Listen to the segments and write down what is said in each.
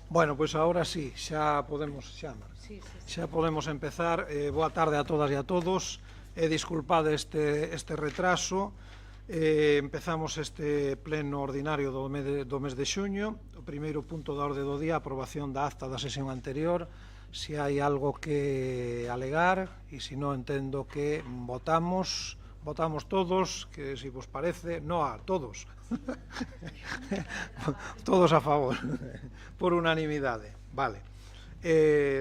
Bueno, pois agora sí, xa podemos empezar. Boa tarde a todas e a todos. Disculpade este retraso. Empezamos este pleno ordinario do mes de xuño. O primeiro punto da orde do día, aprobación da acta da sesión anterior. Se hai algo que alegar, e se non, entendo que votamos todos, que se vos parece, no a todos. Todos a favor, por unanimidade. Vale.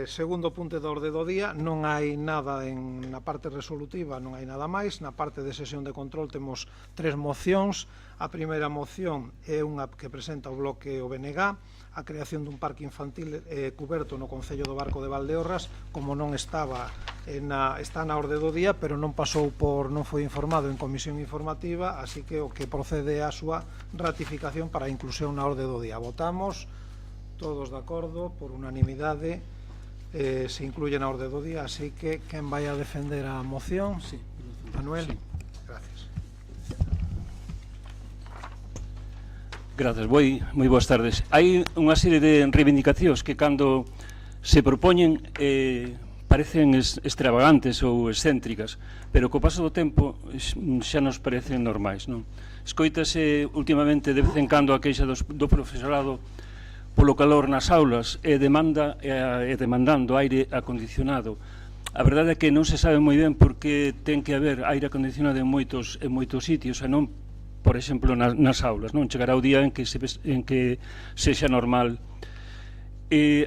Segundo punto da orde do día, non hai nada na parte resolutiva, non hai nada máis. Na parte de sesión de control temos 3 mocións. A primeira moción é unha que presenta o bloque OBNG, a creación dun parque infantil cuberto no Concello do Barco de Valdeorras. Como non está na orde do día, pero non foi informado en comisión informativa, así que o que procede é a súa ratificación para a inclusión na orde do día. Votamos, todos de acordo, por unanimidade, se incluye na orde do día, así que quen vai a defender a moción? Sí. Manuel. Sí. Grazas, moi boas tardes. Hai unha serie de reivindicacións que cando se propoñen parecen extravagantes ou excéntricas, pero co paso do tempo xa nos parecen normais, non? Escoítase últimamente de vez en cando a queixa do profesorado polo calor nas aulas e demandando aire acondicionado. A verdade é que non se sabe moi ben por que ten que haber aire acondicionado en moitos sitios e non, por exemplo, nas aulas, non? Chegará o día en que sexa normal.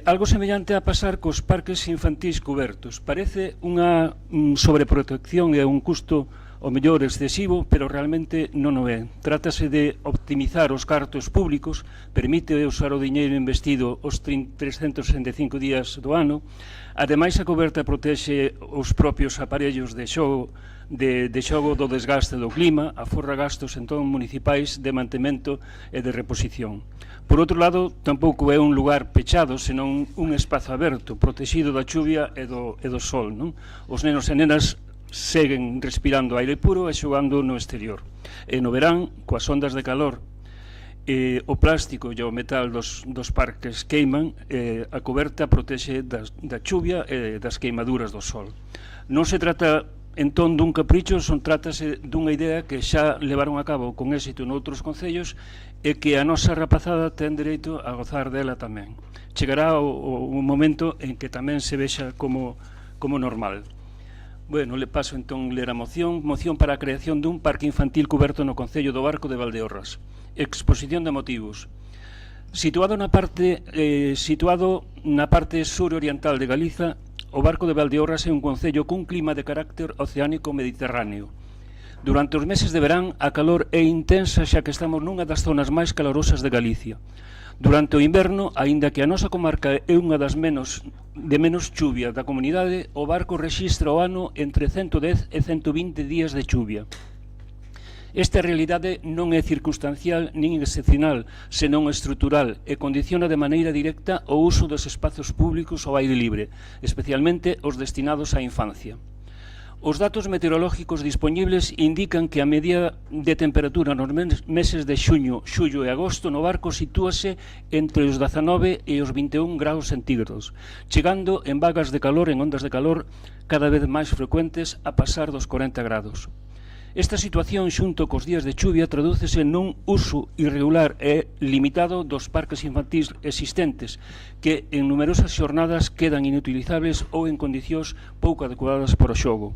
Algo semellante a pasar cos parques infantís cubertos. Parece unha sobreprotección e un custo o mellor excesivo, pero realmente non o é. Trátase de optimizar os cartos públicos, permite usar o diñeiro investido os 365 días do ano. Ademais, a coberta protexe os propios aparellos de xogo do desgaste do clima, aforra gastos entón municipais de mantemento e de reposición. Por outro lado, tampouco é un lugar pechado, senón un espazo aberto, protegido da chuvia e do sol, non? Os nenos e nenas seguen respirando aire puro e xogando no exterior. E no verán, coas ondas de calor, o plástico e o metal dos parques queiman, a coberta protexe da chuvia e das queimaduras do sol. Non se trata entón dun capricho, trátase dunha idea que xa levaron a cabo con éxito noutros concellos e que a nosa rapazada ten dereito a gozar dela tamén. Chegará o momento en que tamén se vexa como normal. Bueno, le paso entón ler a moción para a creación dun parque infantil cuberto no Concello do Barco de Valdeorras. Exposición de motivos. Situado na parte suroriental de Galiza, o Barco de Valdeorras é un concello cun clima de carácter oceánico mediterráneo. Durante os meses de verán, a calor é intensa xa que estamos nunha das zonas máis calorosas de Galicia. Durante o inverno, aínda que a nosa comarca é unha das de menos chuvia da comunidade, o barco rexistra o ano entre 110 e 120 días de chuvia. Esta realidade non é circunstancial nin excepcional, senón estrutural e condiciona de maneira directa o uso dos espazos públicos ao aire libre, especialmente os destinados á infancia. Os datos meteorológicos dispoñibles indican que a media de temperatura nos meses de xuño, xullo e agosto no barco sitúase entre os 19 e os 21 graus centígrados, chegando en vagas de calor, en ondas de calor cada vez máis frecuentes a pasar dos 40 grados. Esta situación, xunto cos días de chuvia, tradúcese nun uso irregular e limitado dos parques infantís existentes, que en numerosas xornadas quedan inutilizables ou en condicións pouco adecuadas para o xogo.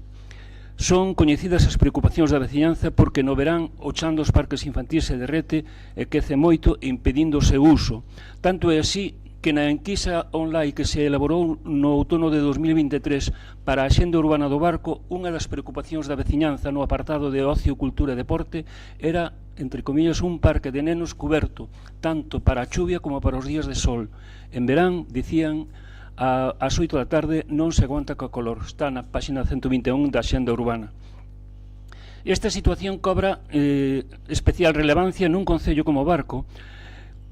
Son coñecidas as preocupacións da veciñanza porque no verán o chan dos parques infantís se derrete e quece moito impedindo o seu uso. Tanto é así que na enquisa online que se elaborou no outono de 2023 para a Axenda Urbana do Barco, unha das preocupacións da veciñanza no apartado de ocio, cultura e deporte era, entre comillas, un parque de nenos cuberto, tanto para a chuvia como para os días de sol. En verán, dicían, ás 8 da tarde non se aguanta co calor. Está na páxina 121 da Axenda Urbana. Esta situación cobra especial relevancia nun concello como Barco,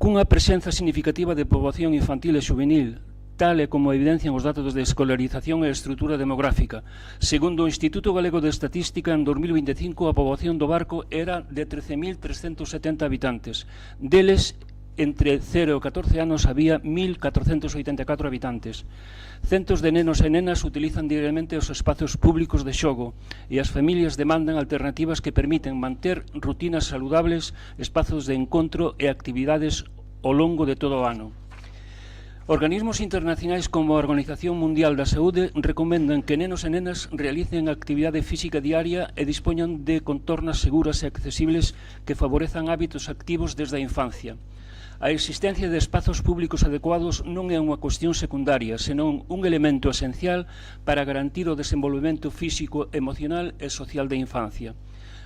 cunha presenza significativa de poboación infantil e juvenil, tal e como evidencian os datos de escolarización e estrutura demográfica. Segundo o Instituto Galego de Estatística, en 2025 a poboación do Barco era de 13.370 habitantes. Deles, entre 0 e 14 anos había 1.484 habitantes. Centos de nenos e nenas utilizan diariamente os espazos públicos de xogo e as familias demandan alternativas que permiten manter rutinas saludables, espazos de encontro e actividades ao longo de todo o ano. Organismos internacionais como a Organización Mundial da Saúde recomendan que nenos e nenas realicen actividade física diaria e dispoñan de contornas seguras e accesibles que favorezan hábitos activos desde a infancia. A existencia de espazos públicos adecuados non é unha cuestión secundaria, senón un elemento esencial para garantir o desenvolvemento físico, emocional e social da infancia.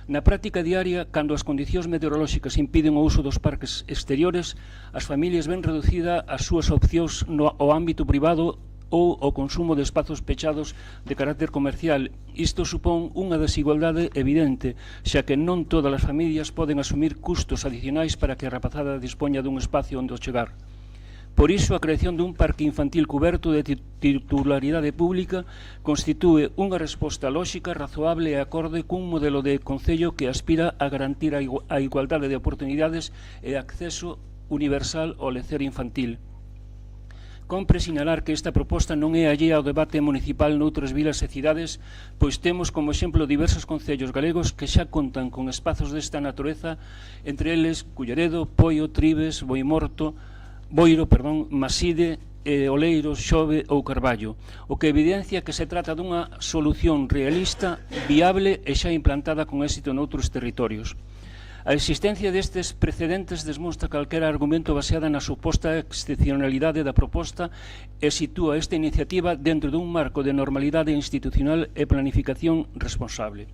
Na práctica diaria, cando as condicións meteorolóxicas impiden o uso dos parques exteriores, as familias ven reducida as súas opcións ao ámbito privado ou o consumo de espazos pechados de carácter comercial. Isto supón unha desigualdade evidente, xa que non todas as familias poden asumir custos adicionais para que a rapazada dispoña dun espacio onde chegar. Por iso, a creación dun parque infantil cuberto de titularidade pública constitúe unha resposta lóxica, razoable e acorde cun modelo de concello que aspira a garantir a igualdade de oportunidades e acceso universal ao lecer infantil. Compre sinalar que esta proposta non é allea ao debate municipal noutras vilas e cidades, pois temos como exemplo diversos concellos galegos que xa contan con espazos desta natureza, entre eles Culleredo, Poio, Tribes, Boiro, Maside, Oleiros, Xove ou Carballo, o que evidencia que se trata dunha solución realista, viable e xa implantada con éxito noutros territorios. A existencia destes precedentes desmostra calquera argumento baseada na suposta excepcionalidade da proposta e sitúa esta iniciativa dentro dun marco de normalidade institucional e planificación responsable.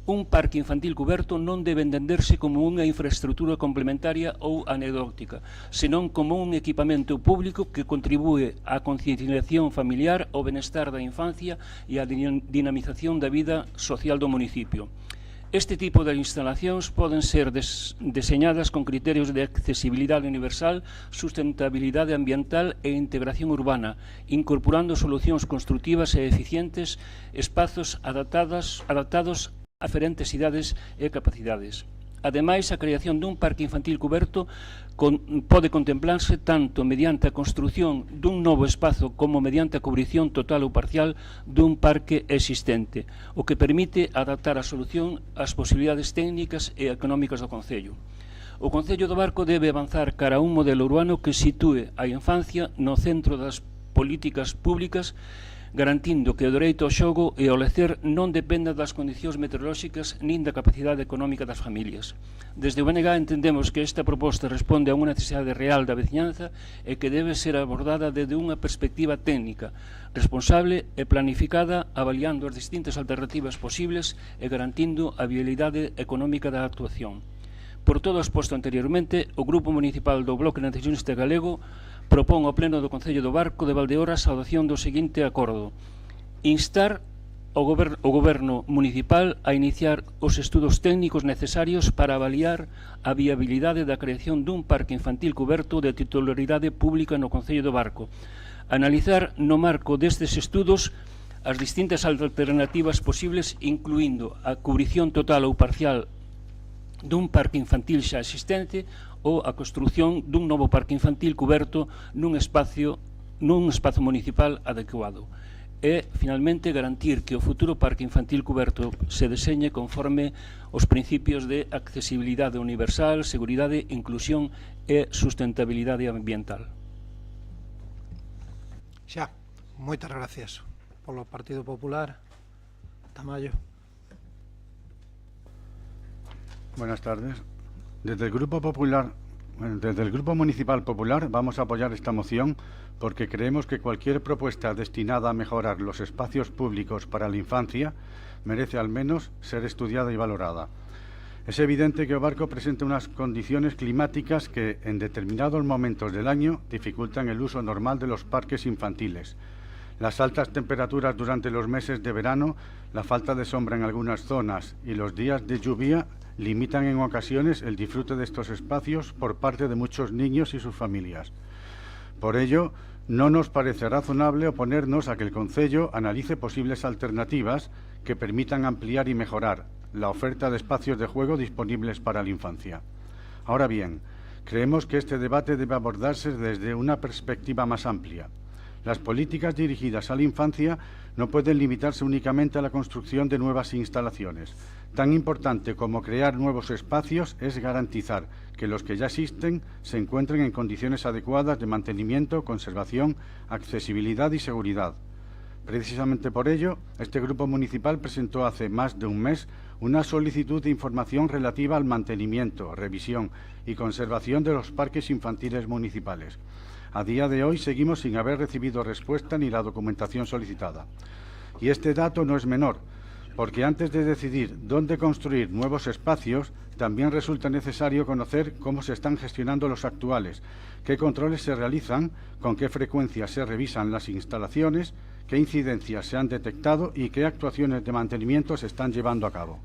Un parque infantil cuberto non debe entenderse como unha infraestrutura complementaria ou anecdótica, senón como un equipamento público que contribúe á concienciación familiar, ao benestar da infancia e á dinamización da vida social do municipio. Este tipo de instalacións poden ser deseñadas con criterios de accesibilidade universal, sustentabilidade ambiental e integración urbana, incorporando solucións construtivas e eficientes, espazos adaptados a diferentes idades e capacidades. Ademais, a creación dun parque infantil cuberto pode contemplarse tanto mediante a construción dun novo espazo como mediante a cubrición total ou parcial dun parque existente, o que permite adaptar a solución ás posibilidades técnicas e económicas do concello. O Concello do Barco debe avanzar cara a un modelo urbano que sitúe a infancia no centro das políticas públicas, garantindo que o dereito ao xogo e ao lecer non dependa das condicións meteorolóxicas nin da capacidade económica das familias. Desde o BNG entendemos que esta proposta responde a unha necesidade real da veciñanza e que debe ser abordada desde unha perspectiva técnica, responsable e planificada, avaliando as distintas alternativas posibles e garantindo a viabilidade económica da actuación. Por todo o exposto anteriormente, o Grupo Municipal do Bloque Nacionalista Galego propón ao Pleno do Concello do Barco de Valdeorras a adopción do seguinte acordo: instar o Goberno Municipal a iniciar os estudos técnicos necesarios para avaliar a viabilidade da creación dun parque infantil cuberto de titularidade pública no Concello do Barco, analizar no marco destes estudos as distintas alternativas posibles, incluindo a cubrición total ou parcial dun parque infantil xa existente ou a construción dun novo parque infantil cuberto nun espazo municipal adecuado. E, finalmente, garantir que o futuro parque infantil cuberto se deseñe conforme os principios de accesibilidade universal, seguridade, inclusión e sustentabilidade ambiental. Xa, moitas gracias polo Partido Popular. Tamayo. Buenas tardes. Desde el Grupo Municipal Popular vamos a apoyar esta moción porque creemos que cualquier propuesta destinada a mejorar los espacios públicos para la infancia merece al menos ser estudiada y valorada. Es evidente que o Barco presenta unas condiciones climáticas que en determinados momentos del año dificultan el uso normal de los parques infantiles. Las altas temperaturas durante los meses de verano, la falta de sombra en algunas zonas y los días de lluvia limitan en ocasiones el disfrute de estos espacios por parte de muchos niños y sus familias. Por ello, no nos parece razonable oponernos a que el Concello analice posibles alternativas que permitan ampliar y mejorar la oferta de espacios de juego disponibles para la infancia. Ahora bien, Creemos que este debate debe abordarse desde una perspectiva más amplia. Las políticas dirigidas a la infancia no pueden limitarse únicamente a la construcción de nuevas instalaciones. Tan importante como crear nuevos espacios es garantizar que los que ya existen se encuentren en condiciones adecuadas de mantenimiento, conservación, accesibilidad y seguridad. Precisamente por ello, este grupo municipal presentó hace más de un mes una solicitud de información relativa al mantenimiento, revisión y conservación de los parques infantiles municipales. A día de hoy seguimos sin haber recibido respuesta ni la documentación solicitada. Y este dato no es menor, porque antes de decidir dónde construir nuevos espacios, también resulta necesario conocer cómo se están gestionando los actuales, qué controles se realizan, con qué frecuencia se revisan las instalaciones, qué incidencias se han detectado y qué actuaciones de mantenimiento se están llevando a cabo.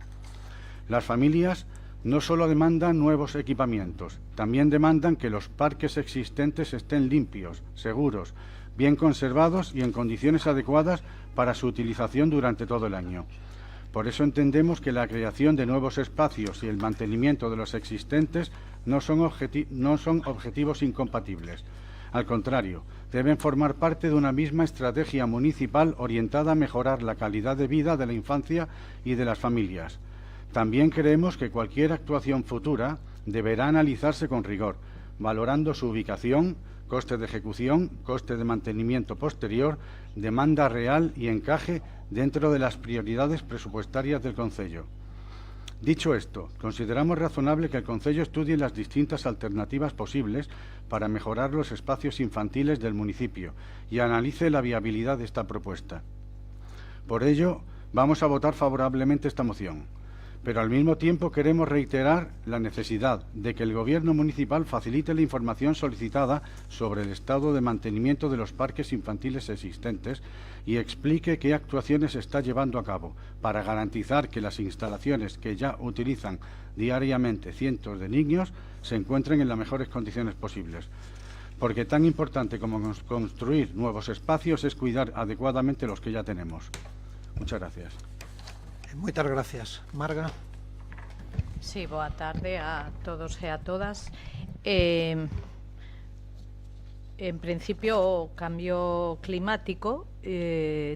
Las familias no solo demandan nuevos equipamientos, también demandan que los parques existentes estén limpios, seguros, bien conservados y en condiciones adecuadas para su utilización durante todo el año. Por eso entendemos que la creación de nuevos espacios y el mantenimiento de los existentes no son objetivos incompatibles. Al contrario, deben formar parte de una misma estrategia municipal orientada a mejorar la calidad de vida de la infancia y de las familias. También creemos que cualquier actuación futura deberá analizarse con rigor, valorando su ubicación, coste de ejecución, coste de mantenimiento posterior, demanda real y encaje dentro de las prioridades presupuestarias del concello. Dicho esto, consideramos razonable que el concello estudie las distintas alternativas posibles para mejorar los espacios infantiles del municipio y analice la viabilidad de esta propuesta. Por ello, vamos a votar favorablemente esta moción, pero al mismo tiempo queremos reiterar la necesidad de que el Gobierno municipal facilite la información solicitada sobre el estado de mantenimiento de los parques infantiles existentes y explique qué actuaciones se está llevando a cabo para garantizar que las instalaciones que ya utilizan diariamente cientos de niños se encuentren en las mejores condiciones posibles. Porque tan importante como construir nuevos espacios es cuidar adecuadamente los que ya tenemos. Muchas gracias. Moitas gracias. Marga. Sí, boa tarde a todos e a todas. En principio, o cambio climático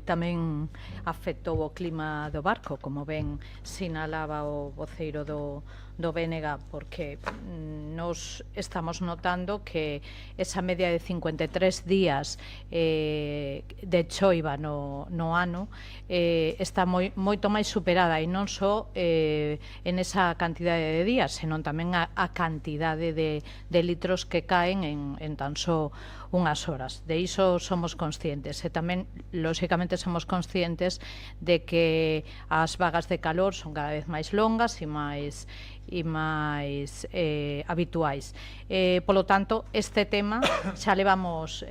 tamén afectou o clima do barco, como ben sinalaba o voceiro do BNG, porque nos estamos notando que esa media de 53 días de choiva no ano está moito máis superada, e non só en esa cantidade de días, senón tamén a cantidade de litros que caen en tan só unhas horas. De iso somos conscientes, e tamén, lóxicamente, somos conscientes de que as vagas de calor son cada vez máis longas e máis habituais. Polo tanto, este tema xa levamos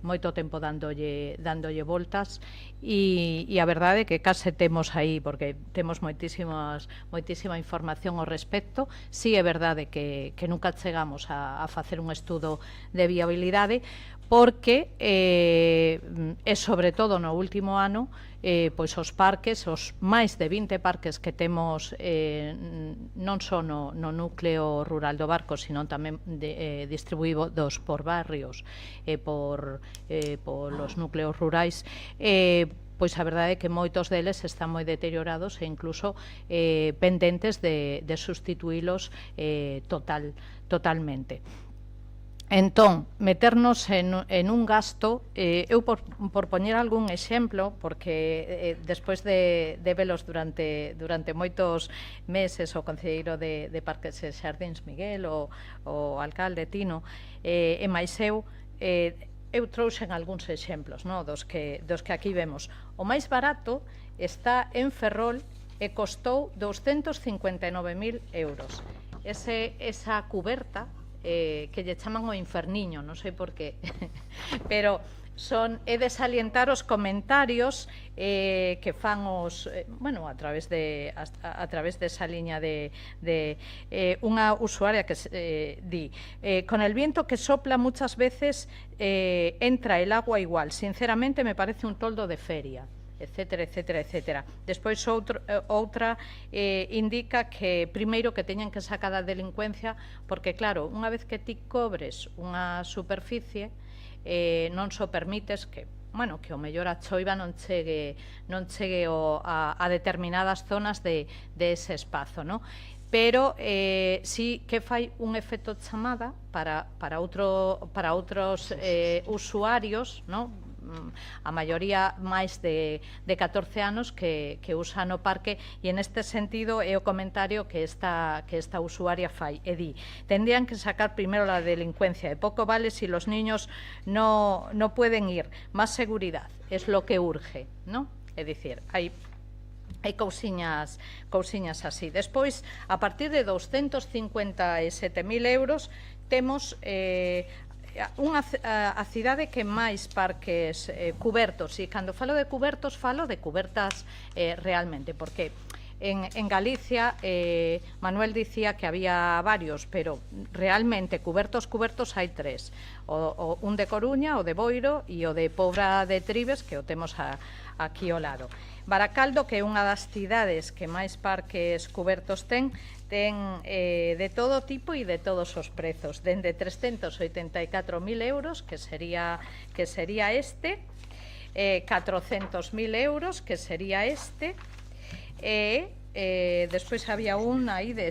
moito tempo dándolle voltas, e a verdade é que case temos aí, porque temos moitísima información ao respecto. Si é verdade que nunca chegamos a facer un estudo de viabilidade, porque é sobre todo no último ano pois os parques, os máis de 20 parques que temos non só no núcleo rural do Barco, sino tamén distribuídos por barrios e por os núcleos rurais, pois a verdade é que moitos deles están moi deteriorados e incluso pendentes de sustituílos totalmente. Entón, meternos en un gasto, eu por poñer algún exemplo, porque despois de velos durante moitos meses o concelleiro de Parques e Xardíns, Miguel, o alcalde Tino, e máis eu trouxen algúns exemplos, no, dos que aquí vemos. O máis barato está en Ferrol e costou 259.000 euros. Esa cuberta que lle chaman o inferniño, non sei por qué, pero é de salientar os comentarios que fan os, a través desa liña de unha usuaria que di: con el viento que sopla muchas veces entra el agua igual, sinceramente me parece un toldo de feria. etcétera, etcétera, etcétera. Despois outra indica que primeiro que teñen que sacar a delincuencia, porque claro, unha vez que ti cobres unha superficie, non só permites que que o mellor a choiva non chegue a determinadas zonas de ese espazo, non? Pero sí que fai un efecto chamada para outros usuarios, non? A maioría máis de 14 anos que usan o parque, e en este sentido é o comentario que esta usuaria fai, e di: tendrían que sacar primero la delincuencia, de poco vale si los niños no pueden ir, más seguridad es lo que urge, ¿no? É dicir, hai cousiñas así. Despois, a partir de 257.000 euros, temos a cidade que máis parques cubertos, e cando falo de cubertos falo de cubertas realmente, porque en Galicia Manuel dicía que había varios, pero realmente cubertos hai 3, un de Coruña, o de Boiro e o de Pobra de Tribes, que o temos aquí ao lado. Baracaldo, que é unha das cidades que máis parques cubertos ten de todo tipo e de todos os prezos, dende 384.000 euros, que sería este, 400.000 euros, que sería este, despois había un aí de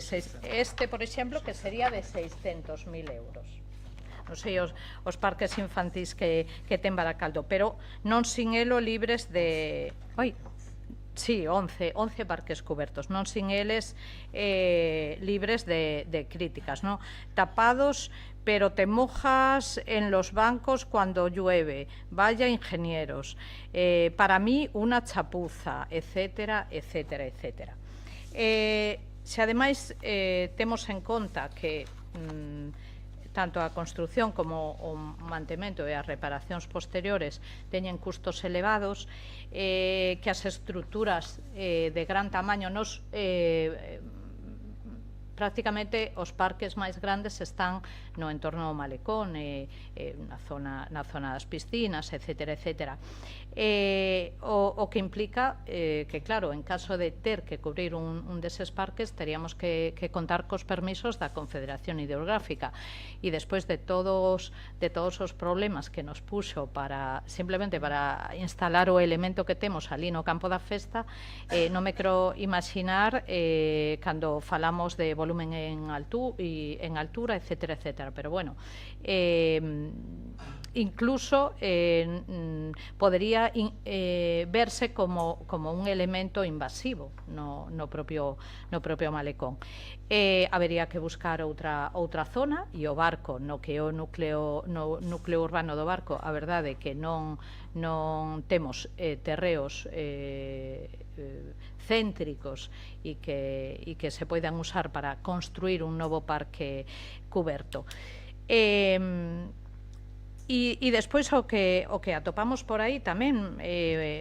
por exemplo, que sería de 600.000 euros. Non sei os parques infantís que ten Baracaldo, pero non sin elo libres de... Sí, 11 parques cubertos, non sin eles libres de críticas, ¿no? Tapados, pero te mojas en los bancos cuando llueve, vaya ingenieros, para mí una chapuza, etcétera, etcétera, etcétera. Se ademais temos en conta que tanto a construción como o mantemento e as reparacións posteriores teñen custos elevados, que as estruturas de gran tamaño prácticamente os parques máis grandes están no entorno do malecón, na zona das piscinas, etcétera, etcétera. O que implica que, claro, en caso de ter que cubrir un deses parques, teríamos que contar cos permisos da Confederación Hidrográfica, e despois de todos os problemas que nos puxo simplemente para instalar o elemento que temos ali no campo da festa, non me quero imaginar cando falamos de volumen en altura, etcétera, etcétera. Pero bueno, incluso podría verse como un elemento invasivo no propio malecón. Habería que buscar outra zona, e o barco, no que é o núcleo urbano do barco, a verdade é que non temos terreos céntricos e que se poidan usar para construir un novo parque cuberto. E despois o que atopamos por aí tamén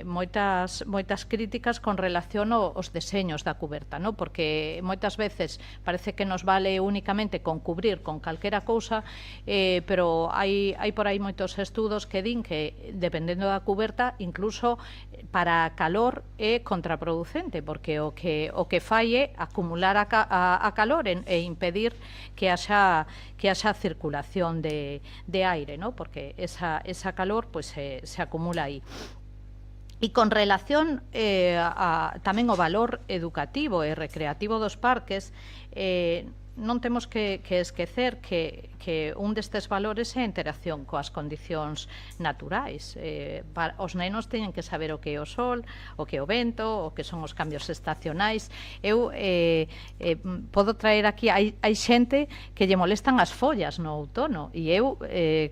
moitas críticas con relación aos deseños da cuberta, non? Porque moitas veces parece que nos vale únicamente con cubrir con calquera cousa, pero hai por aí moitos estudos que din que, dependendo da cuberta, incluso para calor é contraproducente, porque o que fai é acumular a calor e impedir que haxa circulación de aire, non? Porque esa calor pues, se acumula aí. E con relación tamén o valor educativo e recreativo dos parques, non temos que esquecer que un destes valores é a interacción coas condicións naturais. Os nenos teñen que saber o que é o sol, o que é o vento, o que son os cambios estacionais. Eu podo traer aquí, hai xente que lle molestan as follas no outono, e eu,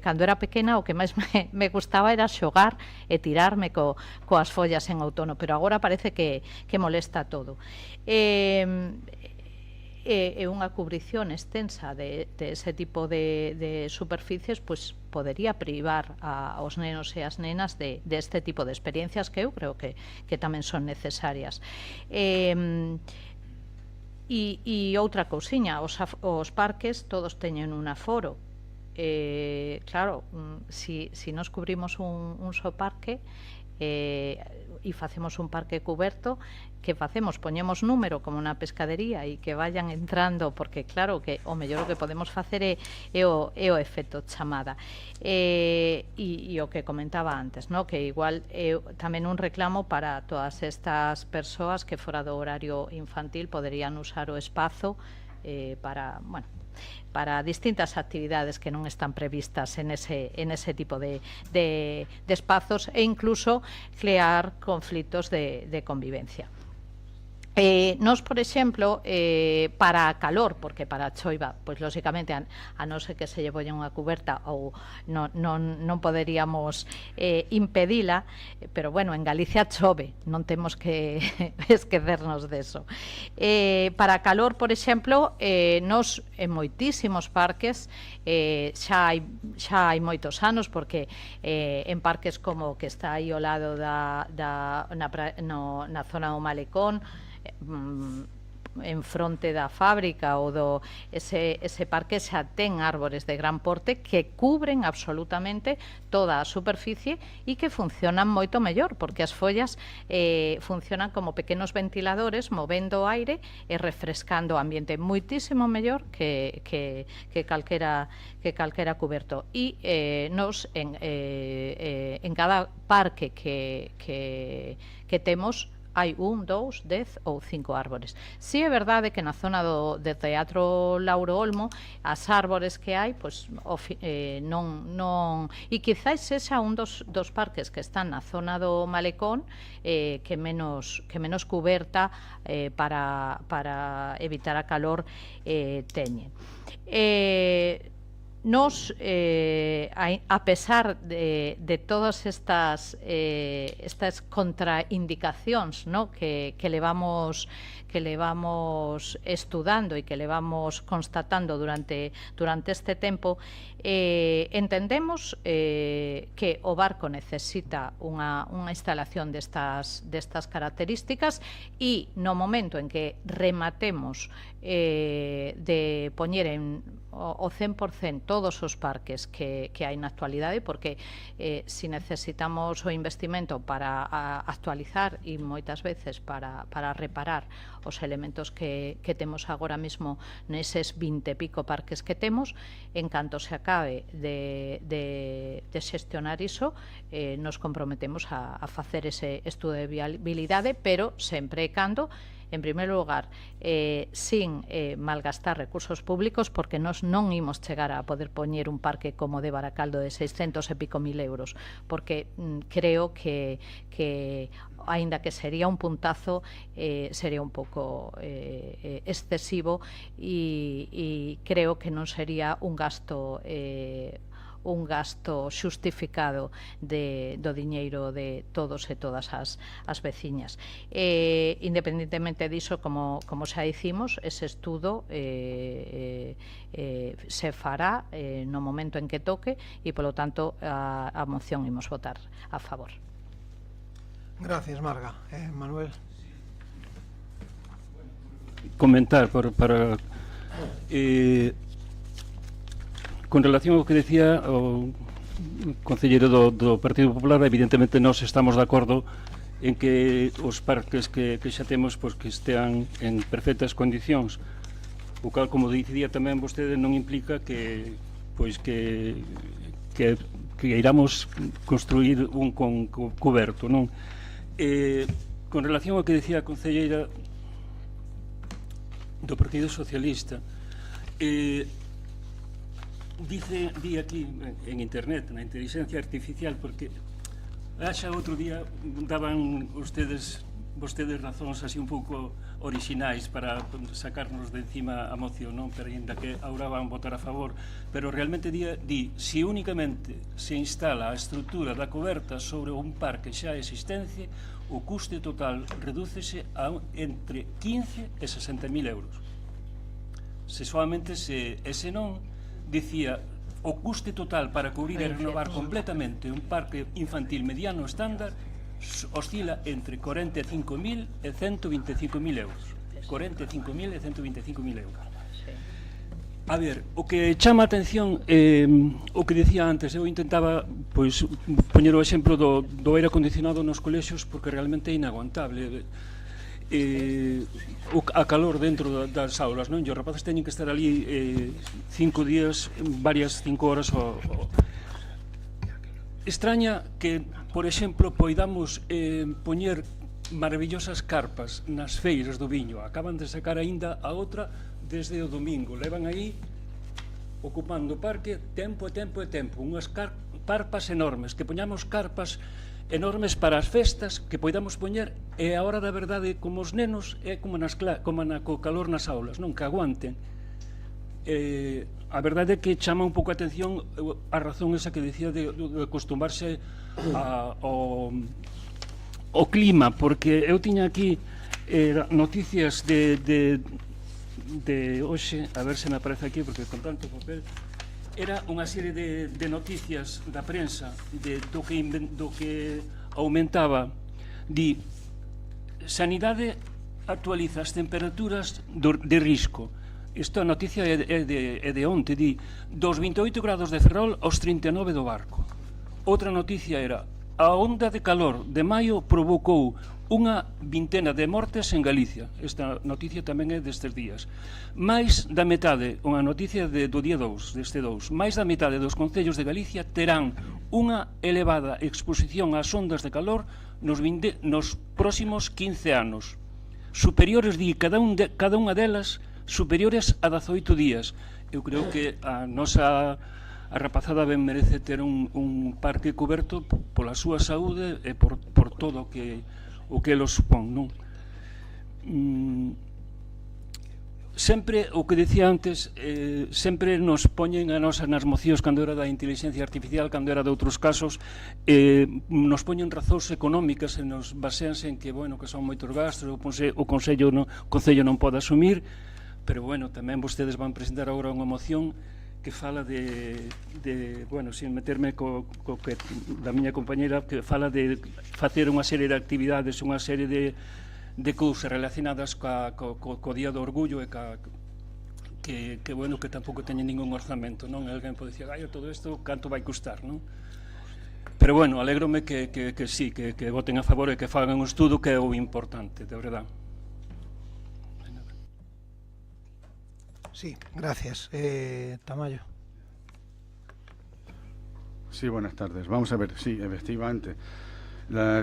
cando era pequena, o que máis me gustaba era xogar e tirarme coas follas en outono, pero agora parece que molesta todo. E unha cubrición extensa de ese tipo de superficies, pois podería privar aos nenos e as nenas de este tipo de experiencias que eu creo que tamén son necesarias. E outra cousiña, os parques todos teñen un aforo. Claro, si nos cubrimos un só parque, e facemos un parque cuberto, que facemos? Poñemos número como na pescadería e que vayan entrando, porque claro que o mellor o que podemos facer é o efecto chamada. E o que comentaba antes, no? Que igual é tamén un reclamo para todas estas persoas que fora do horario infantil poderían usar o espazo para, bueno, para distintas actividades que non están previstas en ese tipo de espazos, e incluso crear conflitos de convivencia. Nos, por exemplo, para a calor, porque para a choiva, pois lóxicamente, a non ser que se lle poña unha cuberta ou non poderíamos impedila, pero bueno, en Galicia chove, non temos que esquecernos deso. Para a calor, por exemplo, nos en moitísimos parques xa hai moitos anos, porque en parques como que está aí ao lado na zona do Malecón, en fronte da fábrica ou ese parque xa ten árbores de gran porte que cubren absolutamente toda a superficie e que funcionan moito mellor, porque as follas funcionan como pequenos ventiladores movendo o aire e refrescando o ambiente moitísimo mellor que calquera cuberto. E nos en cada parque que temos hai 1, 2, 10 ou 5 árbores. Si é verdade que na zona do Teatro Lauro Olmo as árbores que hai, pois non, e quizáis sexa un dos parques que están na zona do Malecón que menos cuberta para evitar a calor teñen. Nos, a pesar de todas estas contraindicacións, ¿no? que levamos estudando e que levamos constatando durante este tempo, entendemos que o barco necesita unha instalación destas características, e no momento en que rematemos de poñer o 100% todos os parques que hai na actualidade, porque se necesitamos o investimento para actualizar e moitas veces para reparar os elementos que temos agora mesmo neses 20 e pico parques que temos, en canto se acabe de xestionar iso, nos comprometemos a facer ese estudo de viabilidade, pero sempre e cando, en primeiro lugar, sin malgastar recursos públicos, porque nós non imos chegar a poder poñer un parque como de Baracaldo de 600 e pico mil euros, porque creo que aínda que sería un puntazo, sería un pouco excesivo, e creo que non sería un gasto xustificado do diñeiro de todos e todas as veciñas. Independentemente diso, como xa dicimos, ese estudo se fará no momento en que toque, e polo tanto a moción imos votar a favor. Gracias, Marga. Manuel. Comentar para con relación ao que decía o concelleiro do Partido Popular, evidentemente nós estamos de acordo en que os parques que xa temos, pois, que estean en perfectas condicións, o cal, como dicía tamén vostede, non implica que iramos construir un con coberto, non? Con relación ao que decía a concelleira do Partido Socialista, di aquí en internet, na inteligencia artificial, porque xa outro día daban vostedes razóns así un pouco orixinais para sacarnos de encima a moción, non? Pero ainda que agora van votar a favor, pero realmente di si únicamente se instala a estrutura da coberta sobre un parque xa existente, o custe total redúcese a entre 15 e 60.000 euros. Se solamente ese non, dicía, o custe total para cubrir e renovar completamente un parque infantil mediano estándar oscila entre 45.000 e 125.000 euros. 45.000 e 125.000 euros. A ver, o que chama a atención o que dicía antes, eu intentaba pois poñer o exemplo do aire acondicionado nos colexios porque realmente é inaguantable a calor dentro das aulas, non? E os rapaces teñen que estar ali 5 días, varias 5 horas Extraña que, por exemplo, poidamos poñer maravillosas carpas nas feiras do viño. Acaban de sacar aínda a outra desde o domingo. Levan aí ocupando o parque tempo e tempo e tempo. Unhas carpas enormes, que poñamos carpas enormes para as festas, que poidamos poñer, e a hora da verdade, como os nenos, é como co calor nas aulas, non? Que aguanten. A verdade é que chama un pouco a atención a razón esa que decía de acostumbarse ao clima, porque eu tiña aquí noticias de hoxe, a ver se me aparece aquí porque con tanto papel, era unha serie de noticias da prensa do que aumentaba. Di, Sanidade actualiza as temperaturas de risco. Esta noticia é de onte, di, dos 28 grados de Ferrol aos 39 do Barco. Outra noticia era, a onda de calor de maio provocou unha vintena de mortes en Galicia. Esta noticia tamén é destes días. Mais da metade, unha noticia do día 2, deste 2, máis da metade dos concellos de Galicia terán unha elevada exposición ás ondas de calor nos próximos 15 anos. Superiores, di, cada unha delas, superiores a 18 días. Eu creo que a nosa rapazada ben merece ter un parque coberto pola súa saúde e por todo o que lo supón, non? Sempre, o que dicía antes, sempre nos poñen a nos nas mocións cando era da inteligencia artificial, cando era de outros casos, nos poñen razóns económicas e nos baseanse en que, bueno, que son moitos gastos, o Concello non pode asumir, pero, bueno, tamén vostedes van presentar agora unha moción que fala bueno, sin meterme da miña compañera, que fala de facer unha serie de actividades, unha serie de cousas relacionadas co Día do Orgullo e que bueno, que tampouco teñen ningún orzamento, non? Alguén pode dicir, todo isto, canto vai custar, non? Pero, bueno, alégrome que sí, que voten a favor e que fagan un estudo, que é o importante, de verdade. Sí, gracias. Tamayo. Sí, buenas tardes. Vamos a ver, sí, efectivamente.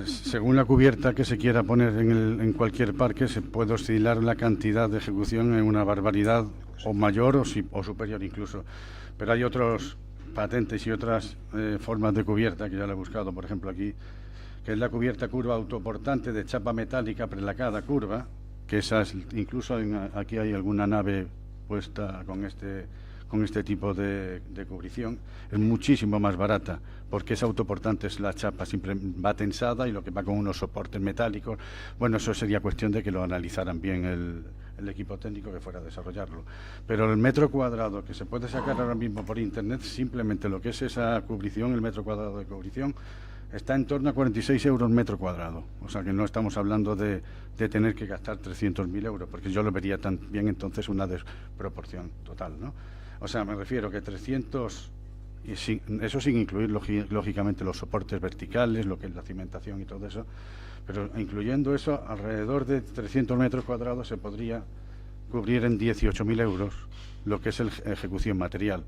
Según la cubierta que se quiera poner en cualquier parque, se puede oscilar la cantidad de ejecución en una barbaridad, o mayor o superior incluso. Pero hay otros patentes y otras formas de cubierta que ya lo he buscado, por ejemplo aquí, que es la cubierta curva autoportante de chapa metálica prelacada curva, que esas, incluso aquí hay alguna nave puesta con este tipo de cubrición, es muchísimo más barata, porque es autoportante, es la chapa, siempre va tensada y lo que va con unos soportes metálicos. Bueno, eso sería cuestión de que lo analizaran bien el equipo técnico que fuera a desarrollarlo. Pero el metro cuadrado que se puede sacar ahora mismo por internet, simplemente lo que es esa cubrición, el metro cuadrado de cubrición, está en torno a 46 euros metro cuadrado. O sea que no estamos hablando de tener que gastar 300.000 euros, porque yo lo vería también entonces una desproporción total, ¿no? O sea, me refiero que 300, eso sin incluir lógicamente los soportes verticales, lo que es la cimentación y todo eso, pero incluyendo eso, alrededor de 300 metros cuadrados se podría cubrir en 18.000 euros lo que es la ejecución material.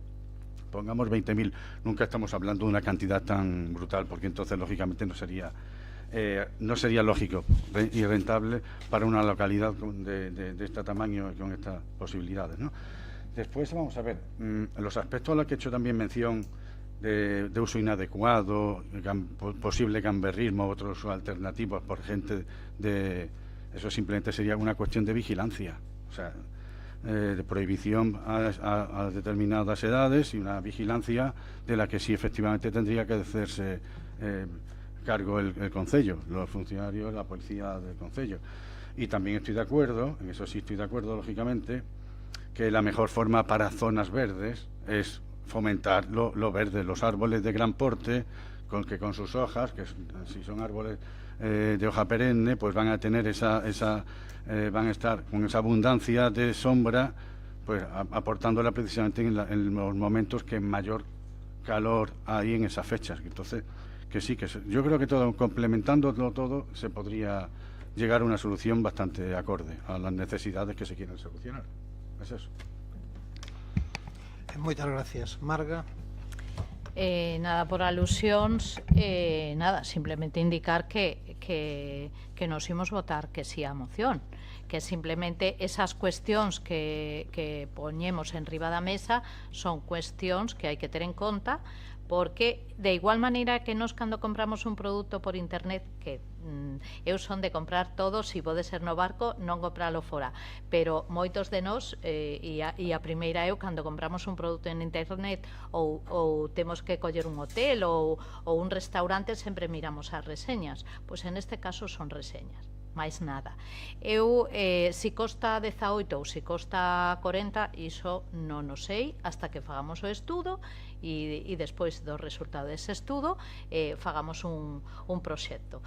Pongamos 20.000, nunca estamos hablando de una cantidad tan brutal, porque entonces lógicamente no sería lógico y rentable para una localidad de este tamaño y con estas posibilidades, ¿no? Después vamos a ver los aspectos a los que he hecho también mención de uso inadecuado, posible gamberrismo, otros alternativos por gente eso simplemente sería una cuestión de vigilancia, o sea, de prohibición a determinadas edades y una vigilancia de la que sí efectivamente tendría que hacerse cargo el concello, los funcionarios, la policía del concello. Y también estoy de acuerdo, en eso sí estoy de acuerdo lógicamente, que la mejor forma para zonas verdes es fomentar lo verde, los árboles de gran porte, con sus hojas, que si son árboles de hoja perenne, pues van a tener van a estar con esa abundancia de sombra pues aportándola precisamente en los momentos que mayor calor hay en esas fechas. Entonces, que sí, yo creo que todo, complementándolo todo, se podría llegar a una solución bastante acorde a las necesidades que se quieren solucionar. Es eso. Moitas gracias. Marga. Nada, por alusións, nada, simplemente indicar que nos imos votar que sí á moción, que simplemente esas cuestións que poñemos en riba da mesa son cuestións que hai que ter en conta, porque de igual maneira que nos cando compramos un produto por internet, que eu son de comprar todo, se pode ser no barco, non compralo fora, pero moitos de nós, e a primeira eu, cando compramos un produto en internet ou temos que coller un hotel ou un restaurante, sempre miramos as reseñas. Pois en este caso son reseñas, máis nada. Eu, se costa 18 ou se costa 40, iso non o sei hasta que fagamos o estudo e despois do resultado dese estudo fagamos un proxecto.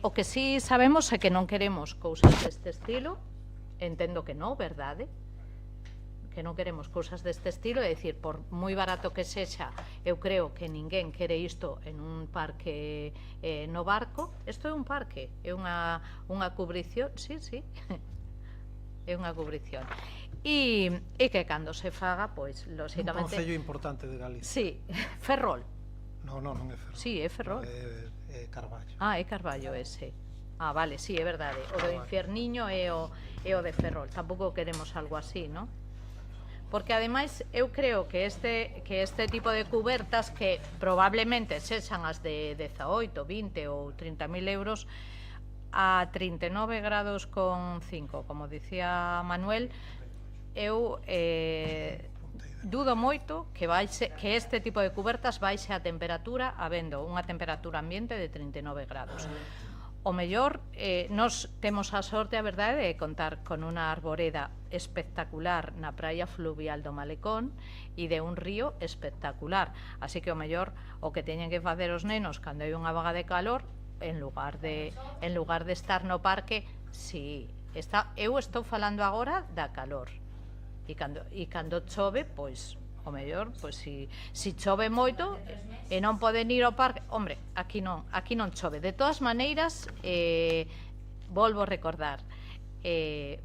O que sí sabemos é que non queremos cousas deste estilo, entendo que non, verdade? Que non queremos cousas deste estilo, é dicir, por moi barato que sexa, eu creo que ninguén quere isto en un parque no barco. Isto é un parque, é unha cubrición, sí, é unha cubrición. E que cando se faga, pois, lóxicamente... Un concello importante de Galicia. Sí, Ferrol. Non é Ferrol. Sí, é Ferrol. É Carballo. Ah, é Carballo ese. Ah, vale, sí, é verdade. O do Infierniño é o de Ferrol. Tampouco queremos algo así, non? Porque ademais eu creo que este tipo de cubertas, que probablemente sexan as de 18, 20 ou 30.000 euros, a 39 grados con 5, como dicía Manuel, eu dudo moito que este tipo de cubertas baixe a temperatura, habendo unha temperatura ambiente de 39 grados. O mellor, nos temos a sorte, a verdade, de contar con unha arboreda espectacular na praia fluvial do Malecón e de un río espectacular. Así que o mellor, o que teñen que facer os nenos cando hai unha vaga de calor, en lugar de estar no parque, si eu estou falando agora da calor. E cando chove, pois, o mellor, pois, si chove moito e non poden ir ao parque, hombre, aquí non chove. De todas maneiras, volvo a recordar,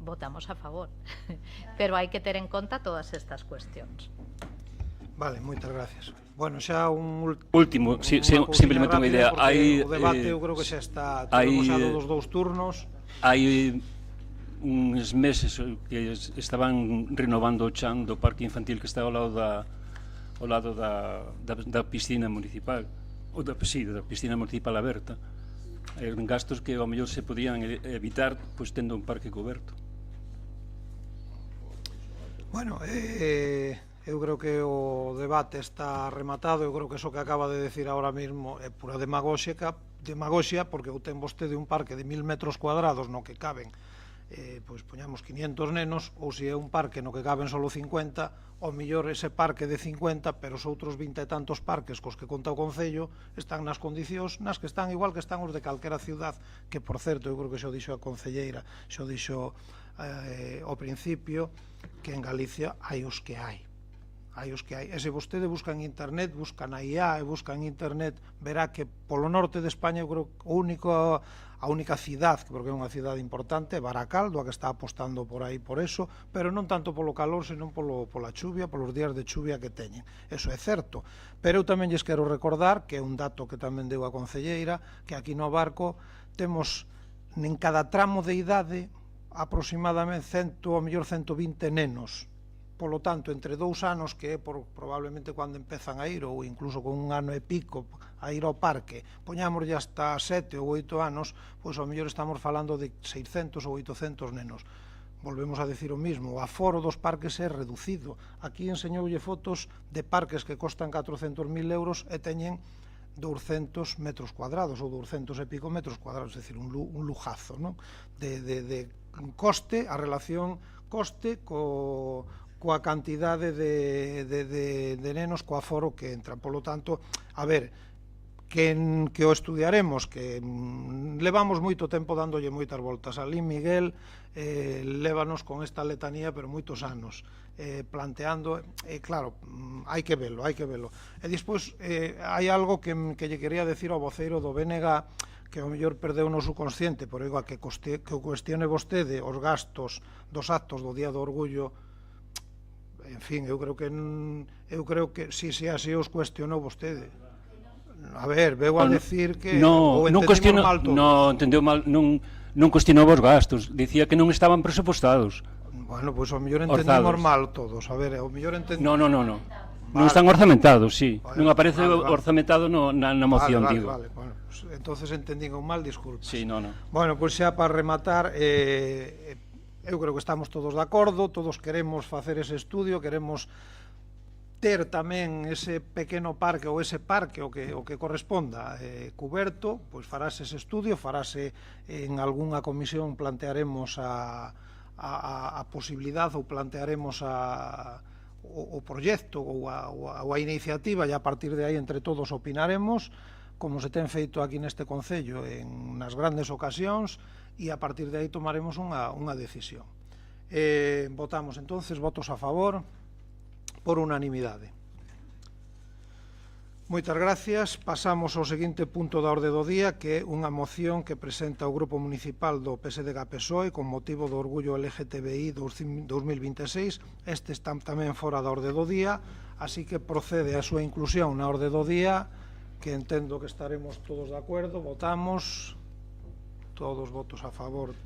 votamos a favor, pero hai que ter en conta todas estas cuestións. Vale, moitas gracias. Bueno, xa un último, simplemente unha idea. O debate eu creo que xa está tomado dos dous turnos. Hai uns meses que estaban renovando o chan do parque infantil que está ao lado da piscina municipal, ou da piscina municipal aberta. Eran gastos que ao mellor se podían evitar pois tendo un parque coberto. Bueno, eu creo que o debate está rematado. Eu creo que eso que acaba de decir ahora mismo é pura demagoxia, porque ten vostede un parque de 1000 metros cuadrados no que caben pois poñamos 500 nenos, ou se é un parque no que caben solo 50, ao mellor ese parque de 50, pero os outros 20 e tantos parques cos que conta o Concello están nas condicións nas que están, igual que están os de calquera ciudad, que por certo, eu creo que xo dixo a concelleira, xo dixo ao principio, que en Galicia hai os que hai. E se vostede busca en internet, busca na IA e busca en internet, verá que polo norte de España, eu creo que a única cidade, porque é unha cidade importante, é Baracaldo, a que está apostando por aí por eso, pero non tanto polo calor, senón pola chuvia, polos días de chuvia que teñen. Eso é certo. Pero eu tamén lles quero recordar, que é un dato que tamén deu a concelleira, que aquí no barco temos en cada tramo de idade aproximadamente ao mellor 120 nenos. Polo tanto, entre 2 anos, que é probablemente cando empezan a ir, ou incluso con un ano e pico a ir ao parque, poñámoslle hasta 7 ou 8 anos, pois ao mellor estamos falando de 600 ou 800 nenos. Volvemos a decir o mismo, o aforo dos parques é reducido. Aquí enseñoulle fotos de parques que costan 400.000 euros e teñen 200 metros cuadrados ou 200 e pico metros cuadrados, é dicir, un lujazo, non? De coste, a relación coste coa cantidade de nenos, co aforo que entran. Polo tanto, a ver, que o estudiaremos, que levamos moito tempo dándolle moitas voltas. Alí Miguel lévanos con esta letanía, pero moitos anos, planteando, claro, hai que velo. E despois hai algo que lle quería decir ao voceiro do BNG, que ao mellor perdeu no subconsciente, por igual que cuestione vostede os gastos dos actos do Día do Orgullo. En fin, eu creo que si así os cuestionou vostede. A ver, veu a decir que non entendimos mal todos. Non entendeu mal, non cuestionou os gastos, dicía que non estaban presupostados. Bueno, pois ao mellor entendimos mal todos. A ver, ao mellor entendimos... Non están orzamentados, sí. Bueno, Non aparece vale. Orzamentado na moción, digo. Vale. Bueno, pues, entonces entendín mal, disculpas. Sí, non. Bueno, pois xa para rematar, eu creo que estamos todos de acordo, todos queremos facer ese estudio, queremos ter tamén ese pequeno parque ou ese parque o que corresponda cuberto, pois farase ese estudio, farase en algunha comisión, plantearemos a posibilidade ou plantearemos o proxecto ou a iniciativa, e a partir de aí entre todos opinaremos, como se ten feito aquí neste Concello nas grandes ocasións, e a partir de aí tomaremos unha decisión. Votamos entonces, votos a favor, por unanimidade. Moitas gracias. Pasamos ao seguinte punto da orde do día, que é unha moción que presenta o Grupo Municipal do PSDG-PSOE con motivo do Orgullo LGTBI 2026. Este está tamén fora da orde do día, así que procede a súa inclusión na orde do día, que entendo que estaremos todos de acordo. Votamos, todos votos a favor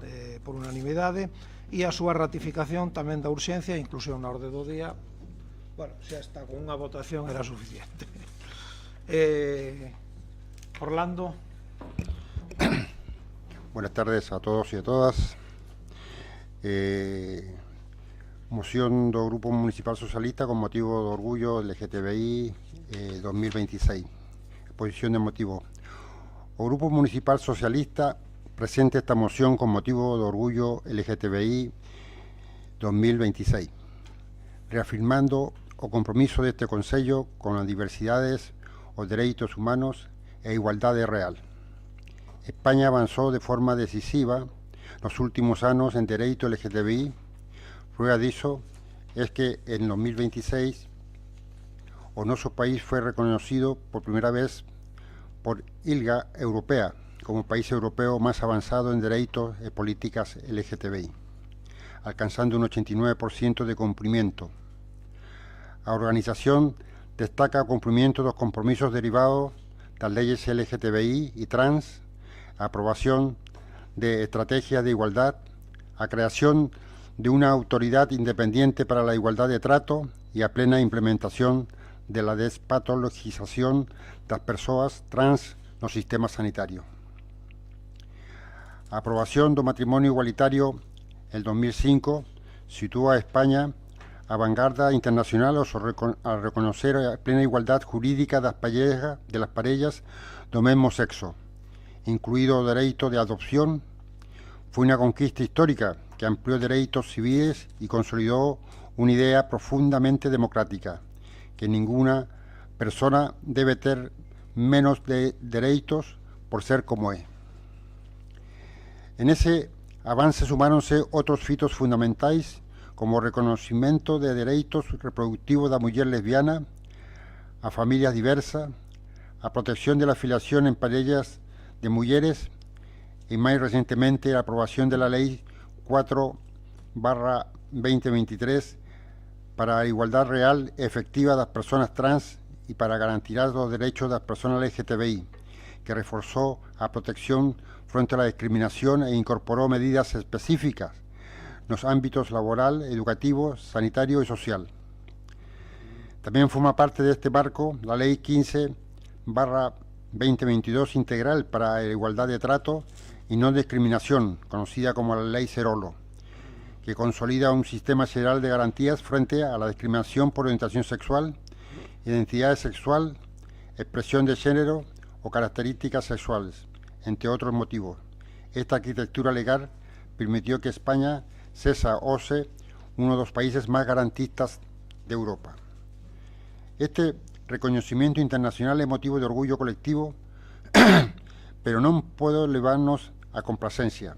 por unanimidade, e a súa ratificación tamén da urxencia e inclusión na orde do día. Bueno, xa está, con unha votación era suficiente. Orlando. Buenas tardes a todos y a todas. Moción do Grupo Municipal Socialista con motivo do Orgullo LGTBI 2026. Exposición de motivo. O Grupo Municipal Socialista presenta esta moción con motivo do Orgullo LGTBI 2026, reafirmando o compromiso deste Concello con as diversidades, os dereitos humanos e a igualdade real. España avanzou de forma decisiva nos últimos anos en dereito LGTBI. Prueba diso es que en 2026 o noso país foi reconocido por primeira vez por ILGA Europea como país europeo máis avanzado en dereitos e políticas LGTBI, alcanzando un 89% de cumprimento. A organización destaca o cumprimento dos compromisos derivados das leyes LGTBI e trans, a aprobación de estrategias de igualdad, a creación de unha autoridade independiente para la igualdad de trato e a plena implementación de la despatologización das persoas trans no sistema sanitario. A aprobación do matrimonio igualitario en 2005 sitúa a España a vanguarda internacional al reconocer a plena igualdad jurídica das parellas do mesmo sexo, incluído o dereito de adopción. Foi unha conquista histórica que ampliou dereitos civiles e consolidou unha idea profundamente democrática, que ninguna persona debe ter menos de dereitos por ser como é. En ese avance sumáronse outros fitos fundamentais, como o reconocimento de dereitos reproductivos da muller lesbiana, a familias diversas, a protección de la filiación en parellas de mulleres e, máis recentemente, a aprobación de la Lei 4/2023 para a igualdad real e efectiva das persoas trans e para garantir os derechos das persoas LGTBI, que reforzou a protección frente a la discriminación e incorporou medidas específicas nos ámbitos laboral, educativo, sanitario e social. Tamén forma parte deste marco la Lei 15/2022 integral para a igualdad de trato e non discriminación, conocida como la Lei Cerolo, que consolida un sistema xeral de garantías frente a la discriminación por orientación sexual, identidade sexual, expresión de xénero o características sexuales, entre outros motivos. Esta arquitectura legal permitió que España cesa hoxe uno dos países máis garantistas de Europa. Este reconocimiento internacional é motivo de orgullo colectivo pero non podo levarnos a complacencia.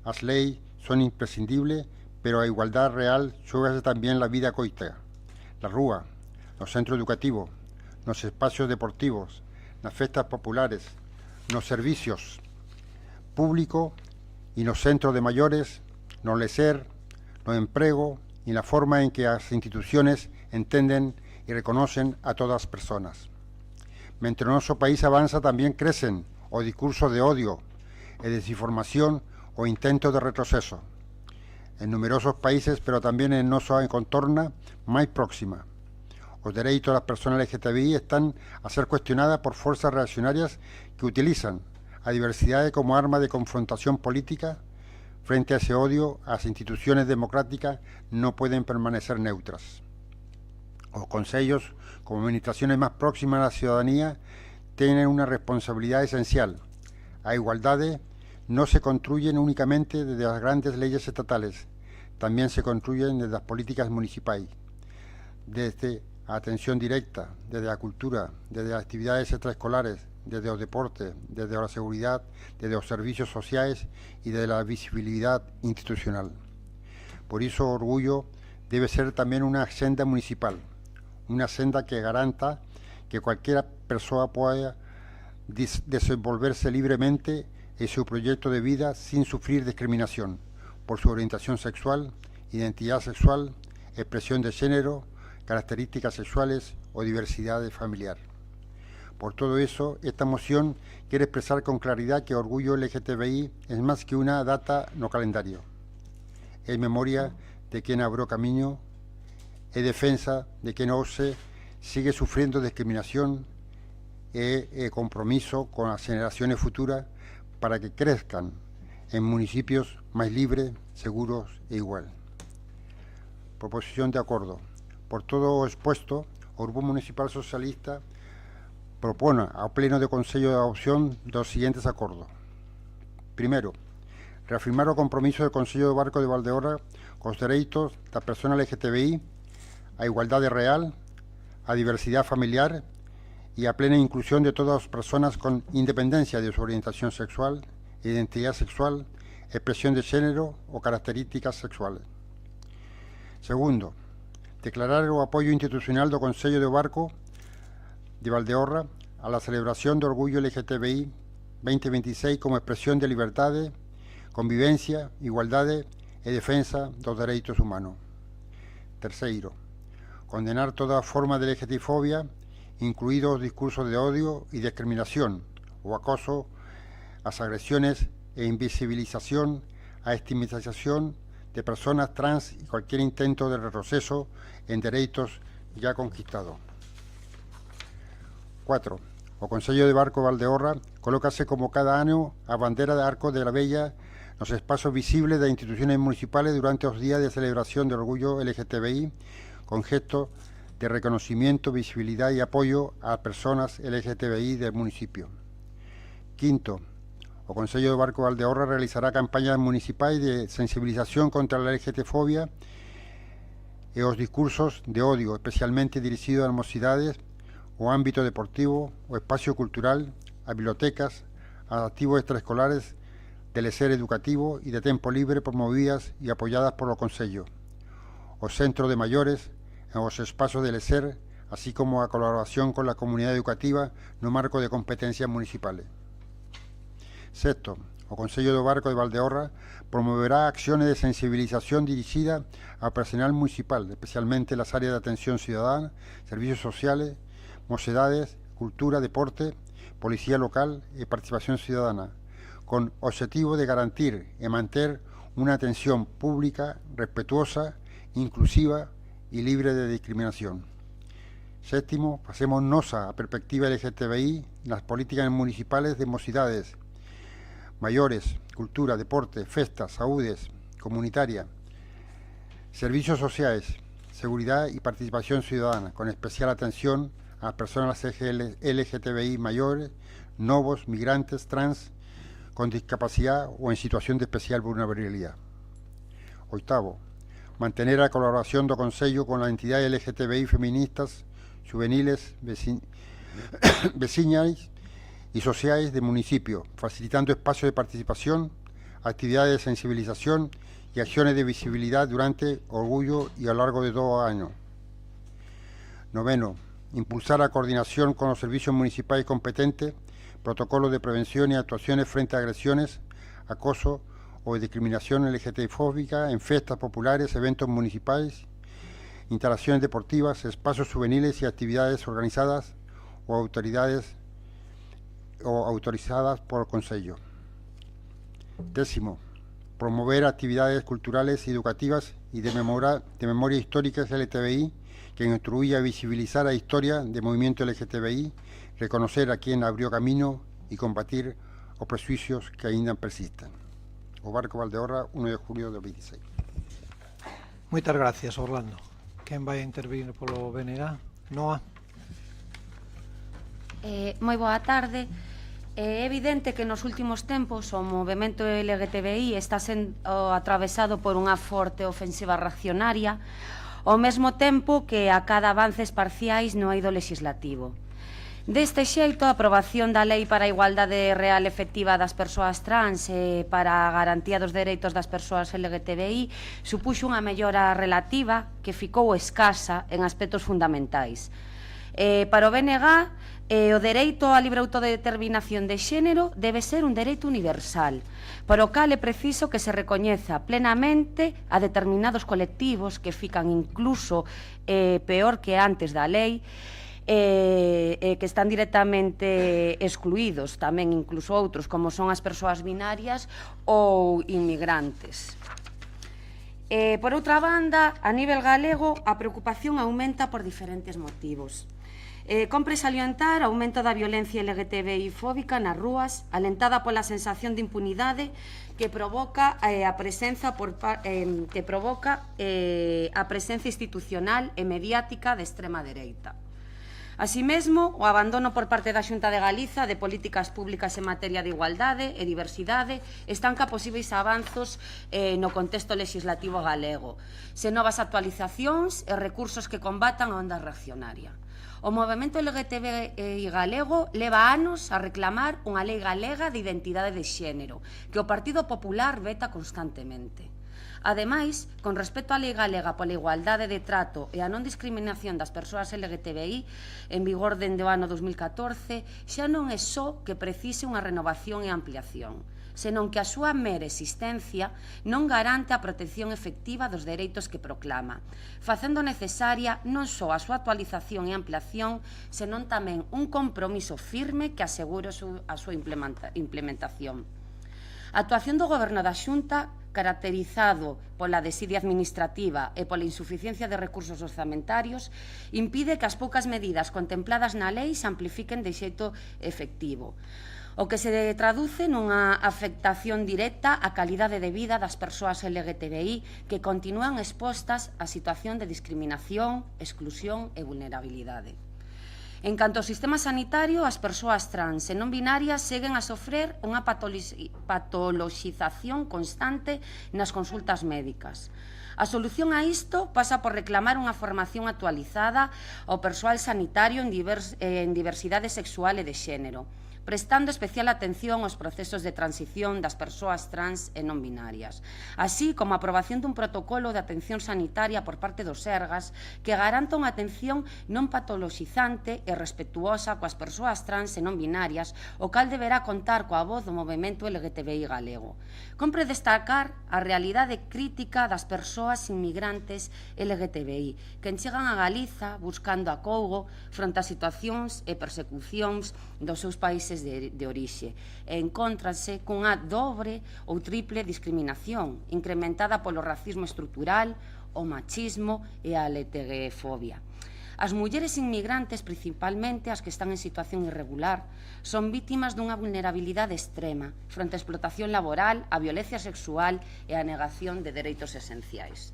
As leis son imprescindibles, pero a igualdade real xógase tamén la vida coita, la rúa, no centro educativo, nos espacios deportivos, nas festas populares, nos servicios públicos e nos centros de maiores, no lecer, no emprego e na forma en que as instituciones entenden e reconocen a todas as persoas. Mentre o noso país avanza, tamén crecen o discurso de odio e desinformación o intento de retroceso en numerosos países, pero tamén en nosa contorna máis próxima. Os dereitos das persoas LGTBI están a ser cuestionadas por forzas reaccionarias que utilizan a diversidade como arma de confrontación política. Frente a ese odio, as instituciones democráticas non poden permanecer neutras. Os consellos, como administraciones máis próximas á ciudadanía, teñen unha responsabilidade esencial. A igualdade non se construyen únicamente desde as grandes leyes estatales, tamén se construyen desde as políticas municipais, desde a atención directa, desde a cultura, desde as actividades extraescolares, desde o deporte, desde a seguridad, desde os servicios sociais e desde a visibilidad institucional. Por iso o orgullo debe ser tamén unha senda municipal, unha senda que garanta que cualquiera persoa poda desenvolverse libremente en seu proxecto de vida sin sufrir discriminación por su orientación sexual, identidad sexual, expresión de género, características sexuales o diversidade familiar. Por todo eso, esta moción quiere expresar con claridad que Orgullo LGTBI es más que una data no calendario. Es memoria de quien abrió camino, es defensa de quien hoxe sigue sufriendo discriminación, es compromiso con las generaciones futuras para que crezcan en municipios más libres, seguros e igual. Proposición de acuerdo. Por todo o expuesto, o Grupo Municipal Socialista propone ao Pleno do Consello de Adopción dos siguientes acordos. Primeiro, reafirmar o compromiso do Consello do Barco de Valdeorra cos dereitos da persona LGTBI, a igualdade real, a diversidade familiar e a plena inclusión de todas as persoas con independencia de súa orientación sexual, identidade sexual, expresión de género ou características sexuales. Segundo, declarar o apoio institucional do Consello do Barco de Valdeorra a la celebración do Orgullo LGTBI 2026 como expresión de liberdade, convivencia, igualdade e defensa dos dereitos humanos. Terceiro, condenar toda forma de LGTBofobia, incluídos os discursos de odio y discriminación, o acoso, as agresiones e invisibilización, a estigmatización de personas trans y cualquier intento de retroceso en derechos ya conquistados. 4. O Consello de Barco Valdeorra colócase como cada ano a bandera de Arco de la Bella nos espacios visibles de instituciones municipales durante os días de celebración del orgullo LGTBI con gestos de reconocimiento, visibilidad y apoyo a personas LGTBI del municipio. Quinto, o Consello de Barco Valdeorra realizará campañas municipais de sensibilización contra la LGTBofobia e os discursos de odio, especialmente dirigidos ás mocidades, o ámbito deportivo, o espacio cultural, a bibliotecas, a activos extraescolares, de lecer educativo e de tempo libre promovidas e apoyadas por o Consello, os centros de maiores, os espacios de lecer, así como a colaboración con la comunidade educativa no marco de competencias municipales. Sexto, o Consello do Barco de Valdeorra promoverá acciones de sensibilización dirigida ao personal municipal, especialmente las áreas de atención ciudadana, servicios sociales, mocedades, cultura, deporte, policía local e participación ciudadana, con objetivo de garantir e manter unha atención pública, respetuosa, inclusiva e libre de discriminación. Séptimo, pasemos nosa a perspectiva LGTBI nas políticas municipales de mocidades, mayores, cultura, deporte, festas, saúdes, comunitaria, servicios sociales, seguridad y participación ciudadana, con especial atención a personas LGTBI mayores, novos, migrantes, trans, con discapacidad o en situación de especial vulnerabilidad. Oitavo, mantener a colaboración do Consello con las entidades LGTBI feministas, juveniles, veciñais y sociales del municipio, facilitando espacios de participación, actividades de sensibilización y acciones de visibilidad durante Orgullo y a lo largo de 2 años. 9. Impulsar la coordinación con los servicios municipales competentes, protocolos de prevención y actuaciones frente a agresiones, acoso o discriminación LGTBI-fóbica en fiestas populares, eventos municipales, instalaciones deportivas, espacios juveniles y actividades organizadas o autorizadas por el Consejo. 10. Promover actividades culturales y educativas y de memoria históricas LGTBI que instruya a visibilizar la historia del movimiento LGTBI, reconocer a quien abrió camino y combatir los prejuicios que ainda persisten. O Barco Valdeorra, 1 de julio del 26. Moitas gracias, Orlando. Quen vai a intervir polo BNG? Noa. Moi boa tarde. É evidente que nos últimos tempos o movimento LGTBI está sendo atravesado por unha forte ofensiva reaccionaria, ao mesmo tempo que acada avances parciais no eido legislativo. Deste xeito, a aprobación da Lei para a Igualdade Real Efectiva das Persoas Trans e para a garantía dos dereitos das persoas LGTBI supuxo unha mellora relativa que ficou escasa en aspectos fundamentais. Para o BNG, o dereito á libre autodeterminación de xénero debe ser un dereito universal, para o cal é preciso que se recoñeza plenamente a determinados colectivos que fican incluso peor que antes da lei, que están directamente excluídos, tamén incluso outros, como son as persoas binarias ou inmigrantes. Por outra banda, a nivel galego, a preocupación aumenta por diferentes motivos. Compre salientar o aumento da violencia LGTBI fóbica nas rúas, alentada pola sensación de impunidade que provoca a presenza institucional e mediática de extrema dereita. Así mesmo, o abandono por parte da Xunta de Galiza de políticas públicas en materia de igualdade e diversidade estanca posíveis avanzos no contexto legislativo galego, sen novas actualizacións e recursos que combatan a onda reaccionaria. O movimento LGTBI galego leva anos a reclamar unha lei galega de identidade de xénero, que o Partido Popular veta constantemente. Ademais, con respecto á Lei Galega pola Igualdade de Trato e a non discriminación das persoas LGTBI en vigor dende o ano 2014, xa non é só que precise unha renovación e ampliación, senón que a súa mera existencia non garante a protección efectiva dos dereitos que proclama, facendo necesaria non só a súa actualización e ampliación, senón tamén un compromiso firme que asegure a súa implementación. A actuación do Goberno da Xunta, caracterizado pola desidia administrativa e pola insuficiencia de recursos orzamentarios, impide que as poucas medidas contempladas na lei se amplifiquen de xeito efectivo, o que se traduce nunha afectación directa á calidade de vida das persoas LGTBI que continúan expostas a situación de discriminación, exclusión e vulnerabilidade. En canto ao sistema sanitario, as persoas trans e non binarias seguen a sofrer unha patoloxización constante nas consultas médicas. A solución a isto pasa por reclamar unha formación actualizada ao persoal sanitario en diversidade sexual e de xénero, prestando especial atención aos procesos de transición das persoas trans e non binarias, así como a aprobación dun protocolo de atención sanitaria por parte dos Sergas que garanta unha atención non patoloxizante e respetuosa coas persoas trans e non binarias, o cal deberá contar coa voz do movimento LGTBI galego. Compre destacar a realidade crítica das persoas inmigrantes LGTBI que chegan a Galiza buscando acougo fronte a situacións e persecucións dos seus países de orixe e encóntranse cunha dobre ou triple discriminación incrementada polo racismo estrutural, o machismo e a LGTB-fobia. As mulleres inmigrantes, principalmente as que están en situación irregular, son vítimas dunha vulnerabilidade extrema fronte á explotación laboral, a violencia sexual e a negación de dereitos esenciais.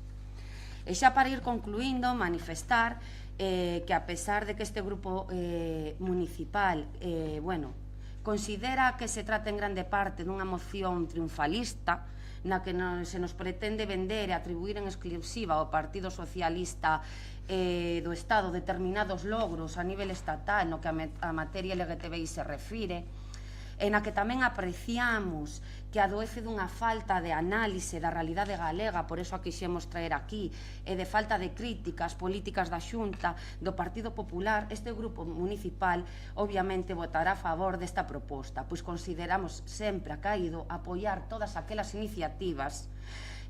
E xa para ir concluindo, manifestar que a pesar de que este grupo municipal, considera que se trata en grande parte dunha moción triunfalista na que se nos pretende vender e atribuir en exclusiva ao Partido Socialista do Estado determinados logros a nivel estatal no que a materia LGTBI se refire, e na que tamén apreciamos que adoece dunha falta de análise da realidade galega, por eso a quixemos traer aquí, e de falta de críticas políticas da Xunta do Partido Popular, este grupo municipal obviamente votará a favor desta proposta, pois consideramos sempre acaído apoiar todas aquelas iniciativas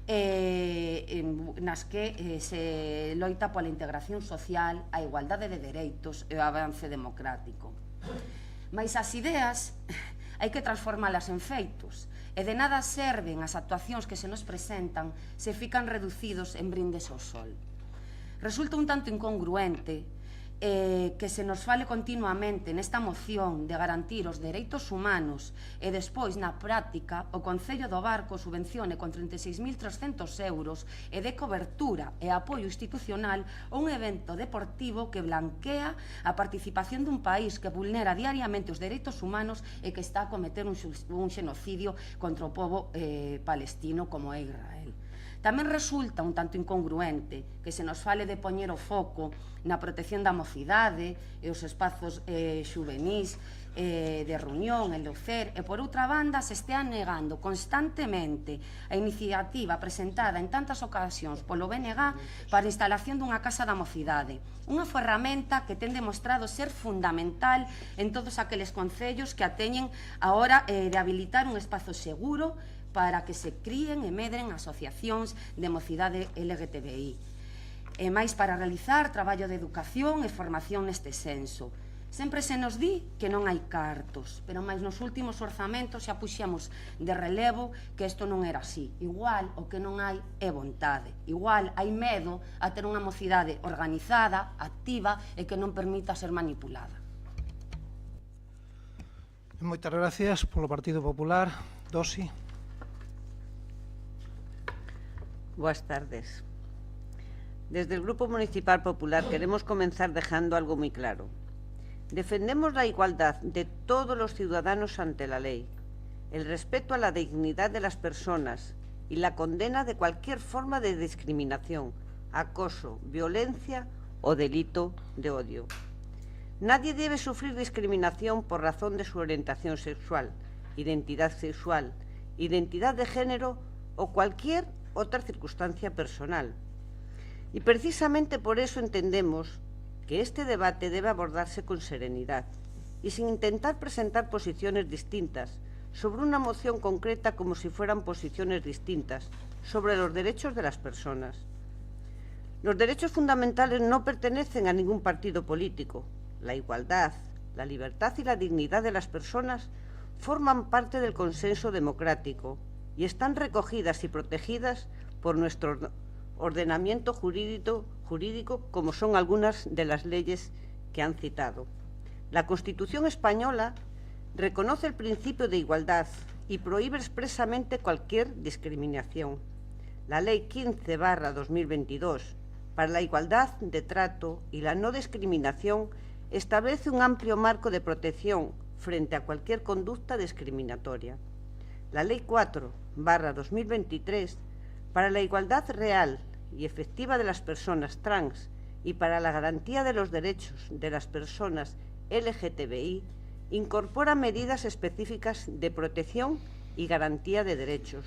nas que se loita pola integración social, a igualdade de dereitos e o avance democrático. Mais as ideas hai que transformalas en feitos, e de nada serven as actuacións que se nos presentan se fican reducidos en brindes ao sol. Resulta un tanto incongruente que se nos fale continuamente nesta moción de garantir os dereitos humanos e despois na práctica o Concello do Barco subvencione con 36.300 euros e de cobertura e apoio institucional a un evento deportivo que blanquea a participación dun país que vulnera diariamente os dereitos humanos e que está a cometer un xenocidio contra o pobo palestino como é Israel. Tamén resulta un tanto incongruente que se nos fale de poñer o foco na protección da mocidade e os espazos xuvenís de reunión, el locer, e por outra banda se estea negando constantemente a iniciativa presentada en tantas ocasións polo BNG para a instalación dunha casa da mocidade, unha ferramenta que ten demostrado ser fundamental en todos aqueles concellos que a teñen a hora de habilitar un espazo seguro para que se críen e medren asociacións de mocidade LGTBI. E máis para realizar traballo de educación e formación neste senso. Sempre se nos di que non hai cartos, pero máis nos últimos orzamentos xa puxemos de relevo que isto non era así. Igual o que non hai é vontade. Igual hai medo a ter unha mocidade organizada, activa e que non permita ser manipulada. Moitas gracias polo Partido Popular. Dosi. Boas tardes. Desde el Grupo Municipal Popular queremos comenzar dejando algo muy claro. Defendemos la igualdad de todos los ciudadanos ante la ley, el respeto a la dignidad de las personas y la condena de cualquier forma de discriminación, acoso, violencia o delito de odio. Nadie debe sufrir discriminación por razón de su orientación sexual, identidad de género o cualquier otra circunstancia personal. Y precisamente por eso entendemos que este debate debe abordarse con serenidad y sin intentar presentar posiciones distintas sobre una moción concreta como si fueran posiciones distintas sobre los derechos de las personas. Los derechos fundamentales no pertenecen a ningún partido político. La igualdad, la libertad y la dignidad de las personas forman parte del consenso democrático y están recogidas y protegidas por nuestro ordenamiento jurídico, como son algunas de las leyes que han citado. La Constitución española reconoce el principio de igualdad y prohíbe expresamente cualquier discriminación. La Ley 15/2022 para la igualdad de trato y la no discriminación establece un amplio marco de protección frente a cualquier conducta discriminatoria. La Ley 4/2023 para la igualdad real y efectiva de las personas trans y para la garantía de los derechos de las personas LGTBI incorpora medidas específicas de protección y garantía de derechos.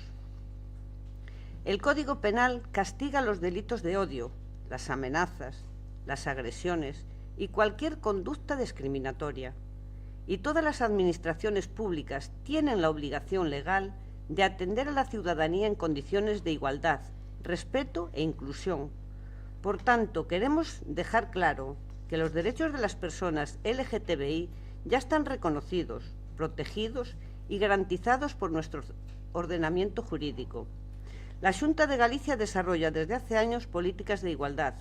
El Código Penal castiga los delitos de odio, las amenazas, las agresiones y cualquier conducta discriminatoria. Y todas las administraciones públicas tienen la obligación legal de atender a la ciudadanía en condiciones de igualdad, respeto e inclusión. Por tanto, queremos dejar claro que los derechos de las personas LGTBI ya están reconocidos, protegidos y garantizados por nuestro ordenamiento jurídico. La Xunta de Galicia desarrolla desde hace años políticas de igualdad,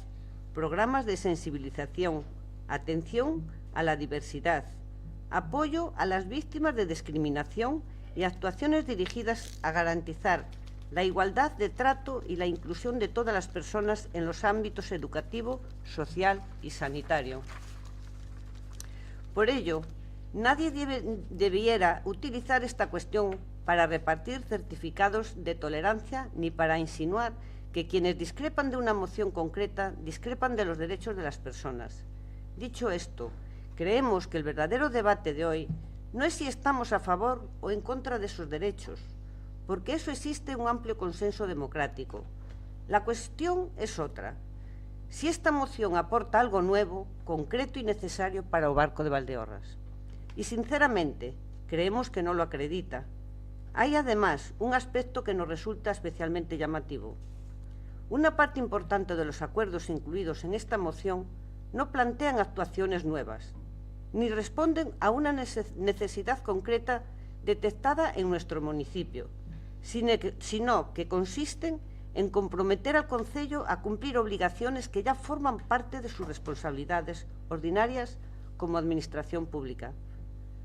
programas de sensibilización, atención a la diversidad, apoyo a las víctimas de discriminación y actuaciones dirigidas a garantizar la igualdad de trato y la inclusión de todas las personas en los ámbitos educativo, social y sanitario. Por ello, nadie debiera utilizar esta cuestión para repartir certificados de tolerancia ni para insinuar que quienes discrepan de una moción concreta discrepan de los derechos de las personas. Dicho esto, creemos que el verdadero debate de hoy no es si estamos a favor o en contra de esos derechos, porque eso existe un amplio consenso democrático. La cuestión es otra. Si esta moción aporta algo nuevo, concreto y necesario para o Barco de Valdeorras. Y, sinceramente, creemos que no lo acredita. Hay, además, un aspecto que nos resulta especialmente llamativo. Una parte importante de los acuerdos incluidos en esta moción no plantean actuaciones nuevas, ni responden a una necesidad concreta detectada en nuestro municipio, sino que consisten en comprometer al Concello a cumplir obligaciones que ya forman parte de sus responsabilidades ordinarias como Administración pública.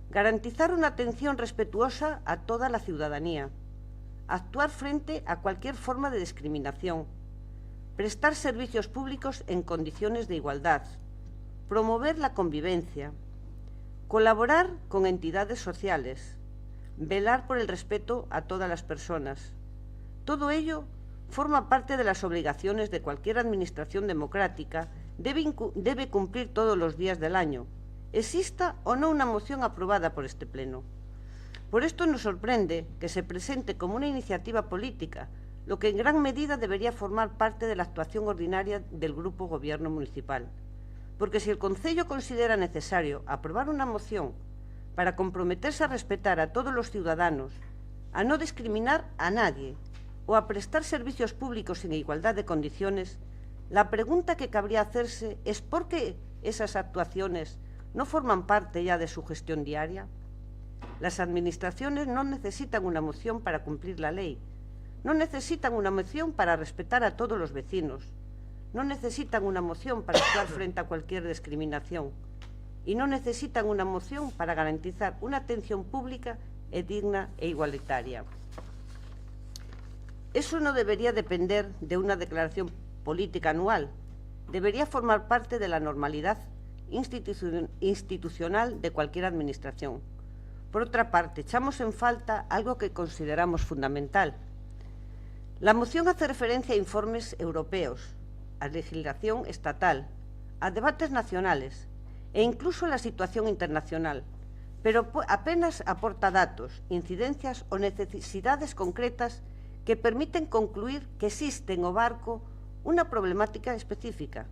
Garantizar una atención respetuosa a toda la ciudadanía, actuar frente a cualquier forma de discriminación, prestar servicios públicos en condiciones de igualdad, promover la convivencia, colaborar con entidades sociales, velar por el respeto a todas las personas. Todo ello forma parte de las obligaciones de cualquier administración democrática, debe cumplir todos los días del año, exista o no una moción aprobada por este Pleno. Por esto nos sorprende que se presente como una iniciativa política, lo que en gran medida debería formar parte de la actuación ordinaria del Grupo Gobierno Municipal. Porque si el Concello considera necesario aprobar una moción para comprometerse a respetar a todos los ciudadanos, a no discriminar a nadie o a prestar servicios públicos en igualdad de condiciones, la pregunta que cabría hacerse es ¿por qué esas actuaciones no forman parte ya de su gestión diaria? Las administraciones no necesitan una moción para cumplir la ley, no necesitan una moción para respetar a todos los vecinos, no necesitan una moción para actuar frente a cualquier discriminación y no necesitan una moción para garantizar una atención pública digna e igualitaria. Eso no debería depender de una declaración política anual, debería formar parte de la normalidad institucional de cualquier administración. Por otra parte, echamos en falta algo que consideramos fundamental. La moción hace referencia a informes europeos, a legislación estatal, a debates nacionales e incluso a la situación internacional, pero apenas aporta datos, incidencias o necesidades concretas que permiten concluir que existe en o Barco una problemática específica.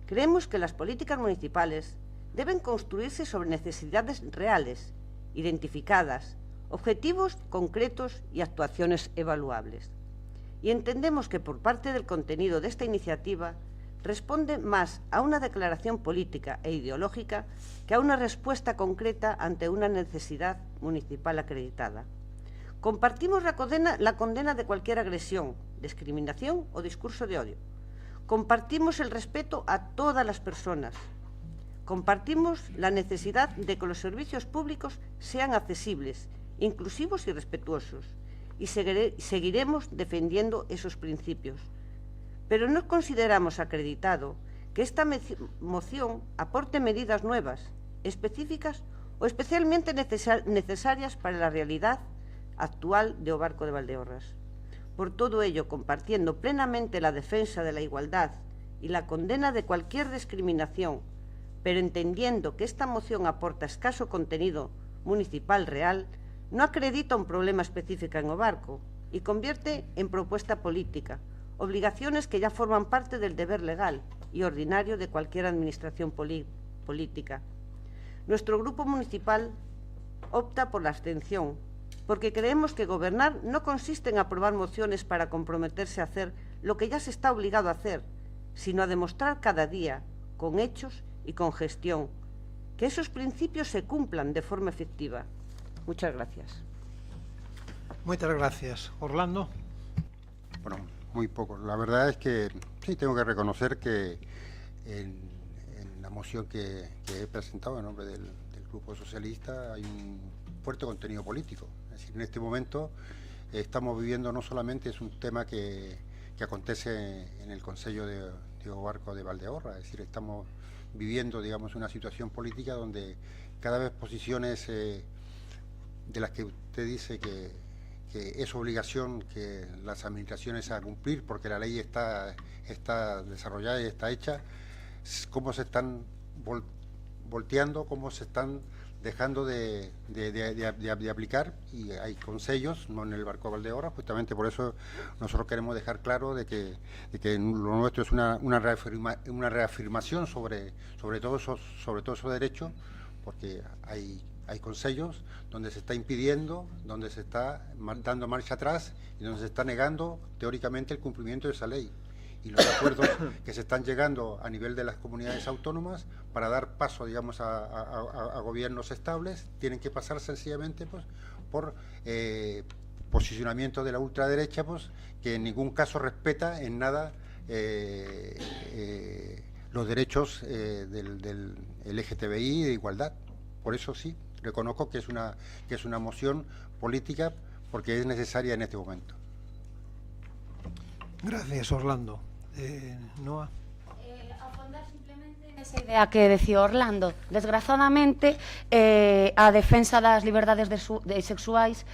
Creemos que las políticas municipales deben construirse sobre necesidades reales, identificadas, objetivos concretos y actuaciones evaluables. Y entendemos que por parte del contenido de esta iniciativa responde más a una declaración política e ideológica que a una respuesta concreta ante una necesidad municipal acreditada. Compartimos la condena de cualquier agresión, discriminación o discurso de odio. Compartimos el respeto a todas las personas. Compartimos la necesidad de que los servicios públicos sean accesibles, inclusivos y respetuosos. Y seguiremos defendiendo esos principios. Pero no consideramos acreditado que esta moción aporte medidas nuevas, específicas o especialmente necesarias para la realidad actual de o Barco de Valdeorras. Por todo ello, compartiendo plenamente la defensa de la igualdad y la condena de cualquier discriminación, pero entendiendo que esta moción aporta escaso contenido municipal real, no acredita un problema específico en o Barco y convierte en propuesta política, obligaciones que ya forman parte del deber legal y ordinario de cualquier administración política. Nuestro grupo municipal opta por la abstención, porque creemos que gobernar no consiste en aprobar mociones para comprometerse a hacer lo que ya se está obligado a hacer, sino a demostrar cada día, con hechos y con gestión, que esos principios se cumplan de forma efectiva. Muchas gracias. Muchas gracias. Orlando. Bueno, muy poco. La verdad es que sí tengo que reconocer que en la moción que he presentado en nombre del Grupo Socialista hay un fuerte contenido político. Es decir, en este momento estamos viviendo no solamente es un tema que acontece en el Concello de o Barco de Valdeorras, es decir, estamos viviendo, digamos, una situación política donde cada vez posiciones de las que usted dice que es obligación que las administraciones a cumplir porque la ley está desarrollada y está hecha, cómo se están volteando cómo se están dejando de aplicar, y hay concellos, no en el Barco de Valdeorras. Justamente por eso nosotros queremos dejar claro de que lo nuestro es una reafirmación sobre todos esos derechos, porque hay concellos donde se está impidiendo, donde se está dando marcha atrás y donde se está negando teóricamente el cumplimiento de esa ley. Y los acuerdos que se están llegando a nivel de las comunidades autónomas para dar paso, digamos, a gobiernos estables, tienen que pasar sencillamente pues, por posicionamiento de la ultraderecha, pues, que en ningún caso respeta en nada los derechos del LGTBI de igualdad. Por eso sí, reconozco que es una moción política, porque es necesaria en este momento. Gracias, Orlando. Noa. Afondar simplemente esa idea que decía Orlando. Desgraciadamente, a defensa das liberdades sexuais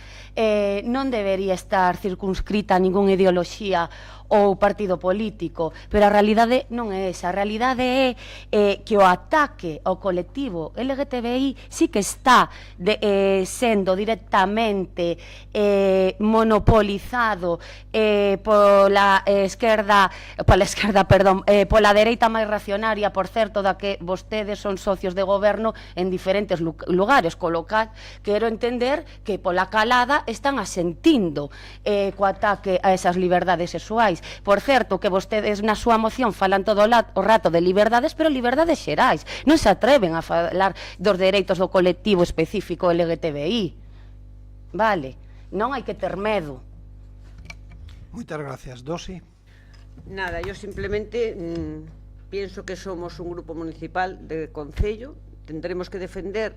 non debería estar circunscrita a ningunha ideoloxía ou partido político, pero a realidade non é esa. A realidade é que o ataque ao colectivo LGTBI sí que está sendo directamente monopolizado pola dereita máis racionaria, por certo, da que vostedes son socios de goberno en diferentes lugares, co local quero entender que pola calada están asentindo co ataque a esas liberdades sexuais. Por certo, que vostedes na súa moción falan todo o rato de liberdades, pero liberdades xerais. Non se atreven a falar dos dereitos do colectivo específico LGTBI. Vale, non hai que ter medo. Moitas gracias. Dosi. Nada, yo simplemente pienso que somos un grupo municipal de concello, tendremos que defender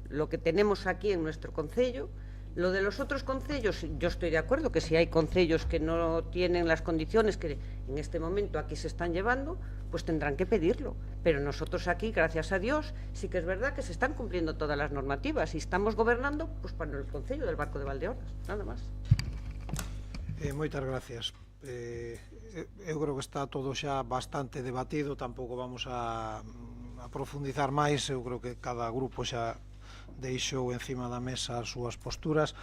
lo que tenemos aquí en nuestro concello. Lo de los otros concellos, yo estoy de acuerdo que si hay concellos que no tienen las condiciones que en este momento aquí se están llevando, pues tendrán que pedirlo. Pero nosotros aquí, gracias a Dios, sí que es verdad que se están cumpliendo todas las normativas y estamos gobernando pues para el concello del Barco de Valdeorras, nada más. Moitas gracias. Eu creo que está todo xa bastante debatido, tampouco vamos a profundizar máis. Eu creo que cada grupo xa deixou encima da mesa as súas posturas.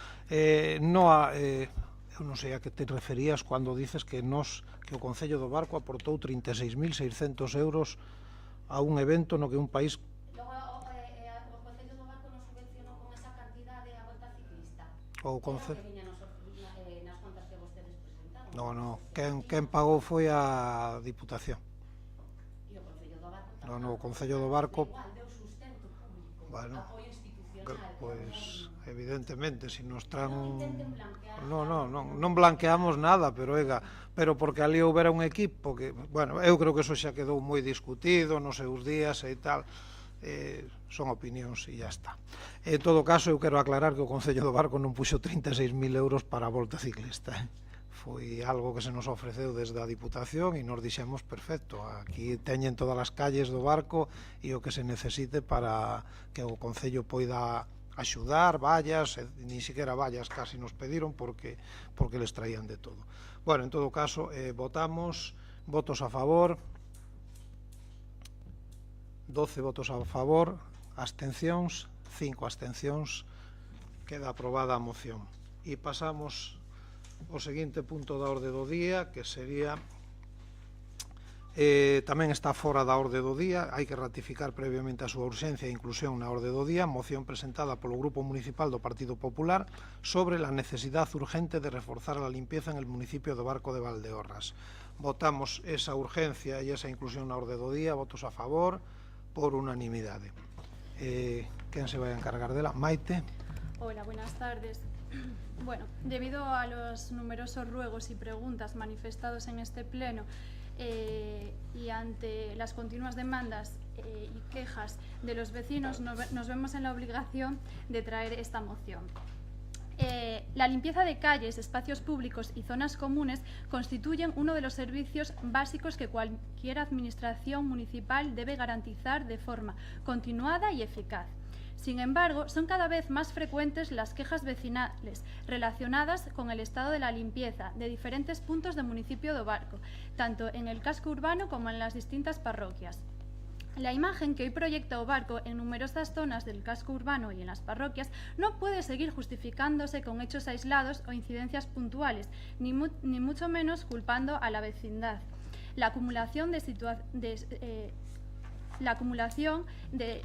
Noa, eu non sei a que te referías cando dices que o Concello do Barco aportou 36.600 euros a un evento no que un país... Logo, o Concello do Barco non subvencionou con esa cantidade a Volta Ciclista. O Concello... nas contas que vostedes presentaron. No, quen pagou foi a Diputación. E o Concello do Barco... No, o Concello do Barco... Igual, deu sustento público, bueno, apoio institucional... Pois, evidentemente, se nos traen... Non blanqueamos nada, pero porque ali houbera un equipo que... Bueno, eu creo que eso xa quedou moi discutido nos seus días e tal... son opinións e ya está. En todo caso, eu quero aclarar que o Concello do Barco non puxo 36.000 euros para a Volta Ciclista. Foi algo que se nos ofreceu desde a Diputación e nos dixemos, perfecto, aquí teñen todas as calles do Barco e o que se necesite para que o Concello poida axudar, vallas, ni siquiera vallas casi nos pediron porque les traían de todo. Bueno, en todo caso, votamos, votos a favor, 12 votos a favor, abstencións, 5 abstencións, queda aprobada a moción. E pasamos ao seguinte punto da orde do día, que sería... tamén está fora da orde do día, hai que ratificar previamente a súa urxencia e inclusión na orde do día, moción presentada polo Grupo Municipal do Partido Popular sobre la necesidad urgente de reforzar la limpieza en el municipio do Barco de Valdeorras. Votamos esa urgencia e esa inclusión na orde do día, votos a favor, por unanimidade. Quen se vai a encargar dela? Maite. Hola, buenas tardes. Bueno, debido a los numerosos ruegos y preguntas manifestados en este pleno y ante las continuas demandas y quejas de los vecinos, nos vemos en la obligación de traer esta moción. La limpieza de calles, espacios públicos y zonas comunes constituyen uno de los servicios básicos que cualquier administración municipal debe garantizar de forma continuada y eficaz. Sin embargo, son cada vez más frecuentes las quejas vecinales relacionadas con el estado de la limpieza de diferentes puntos del municipio do Barco, tanto en el casco urbano como en las distintas parroquias. La imagen que hoy proyecta o barco en numerosas zonas del casco urbano y en las parroquias no puede seguir justificándose con hechos aislados o incidencias puntuales, ni mucho menos culpando a la vecindad. La acumulación de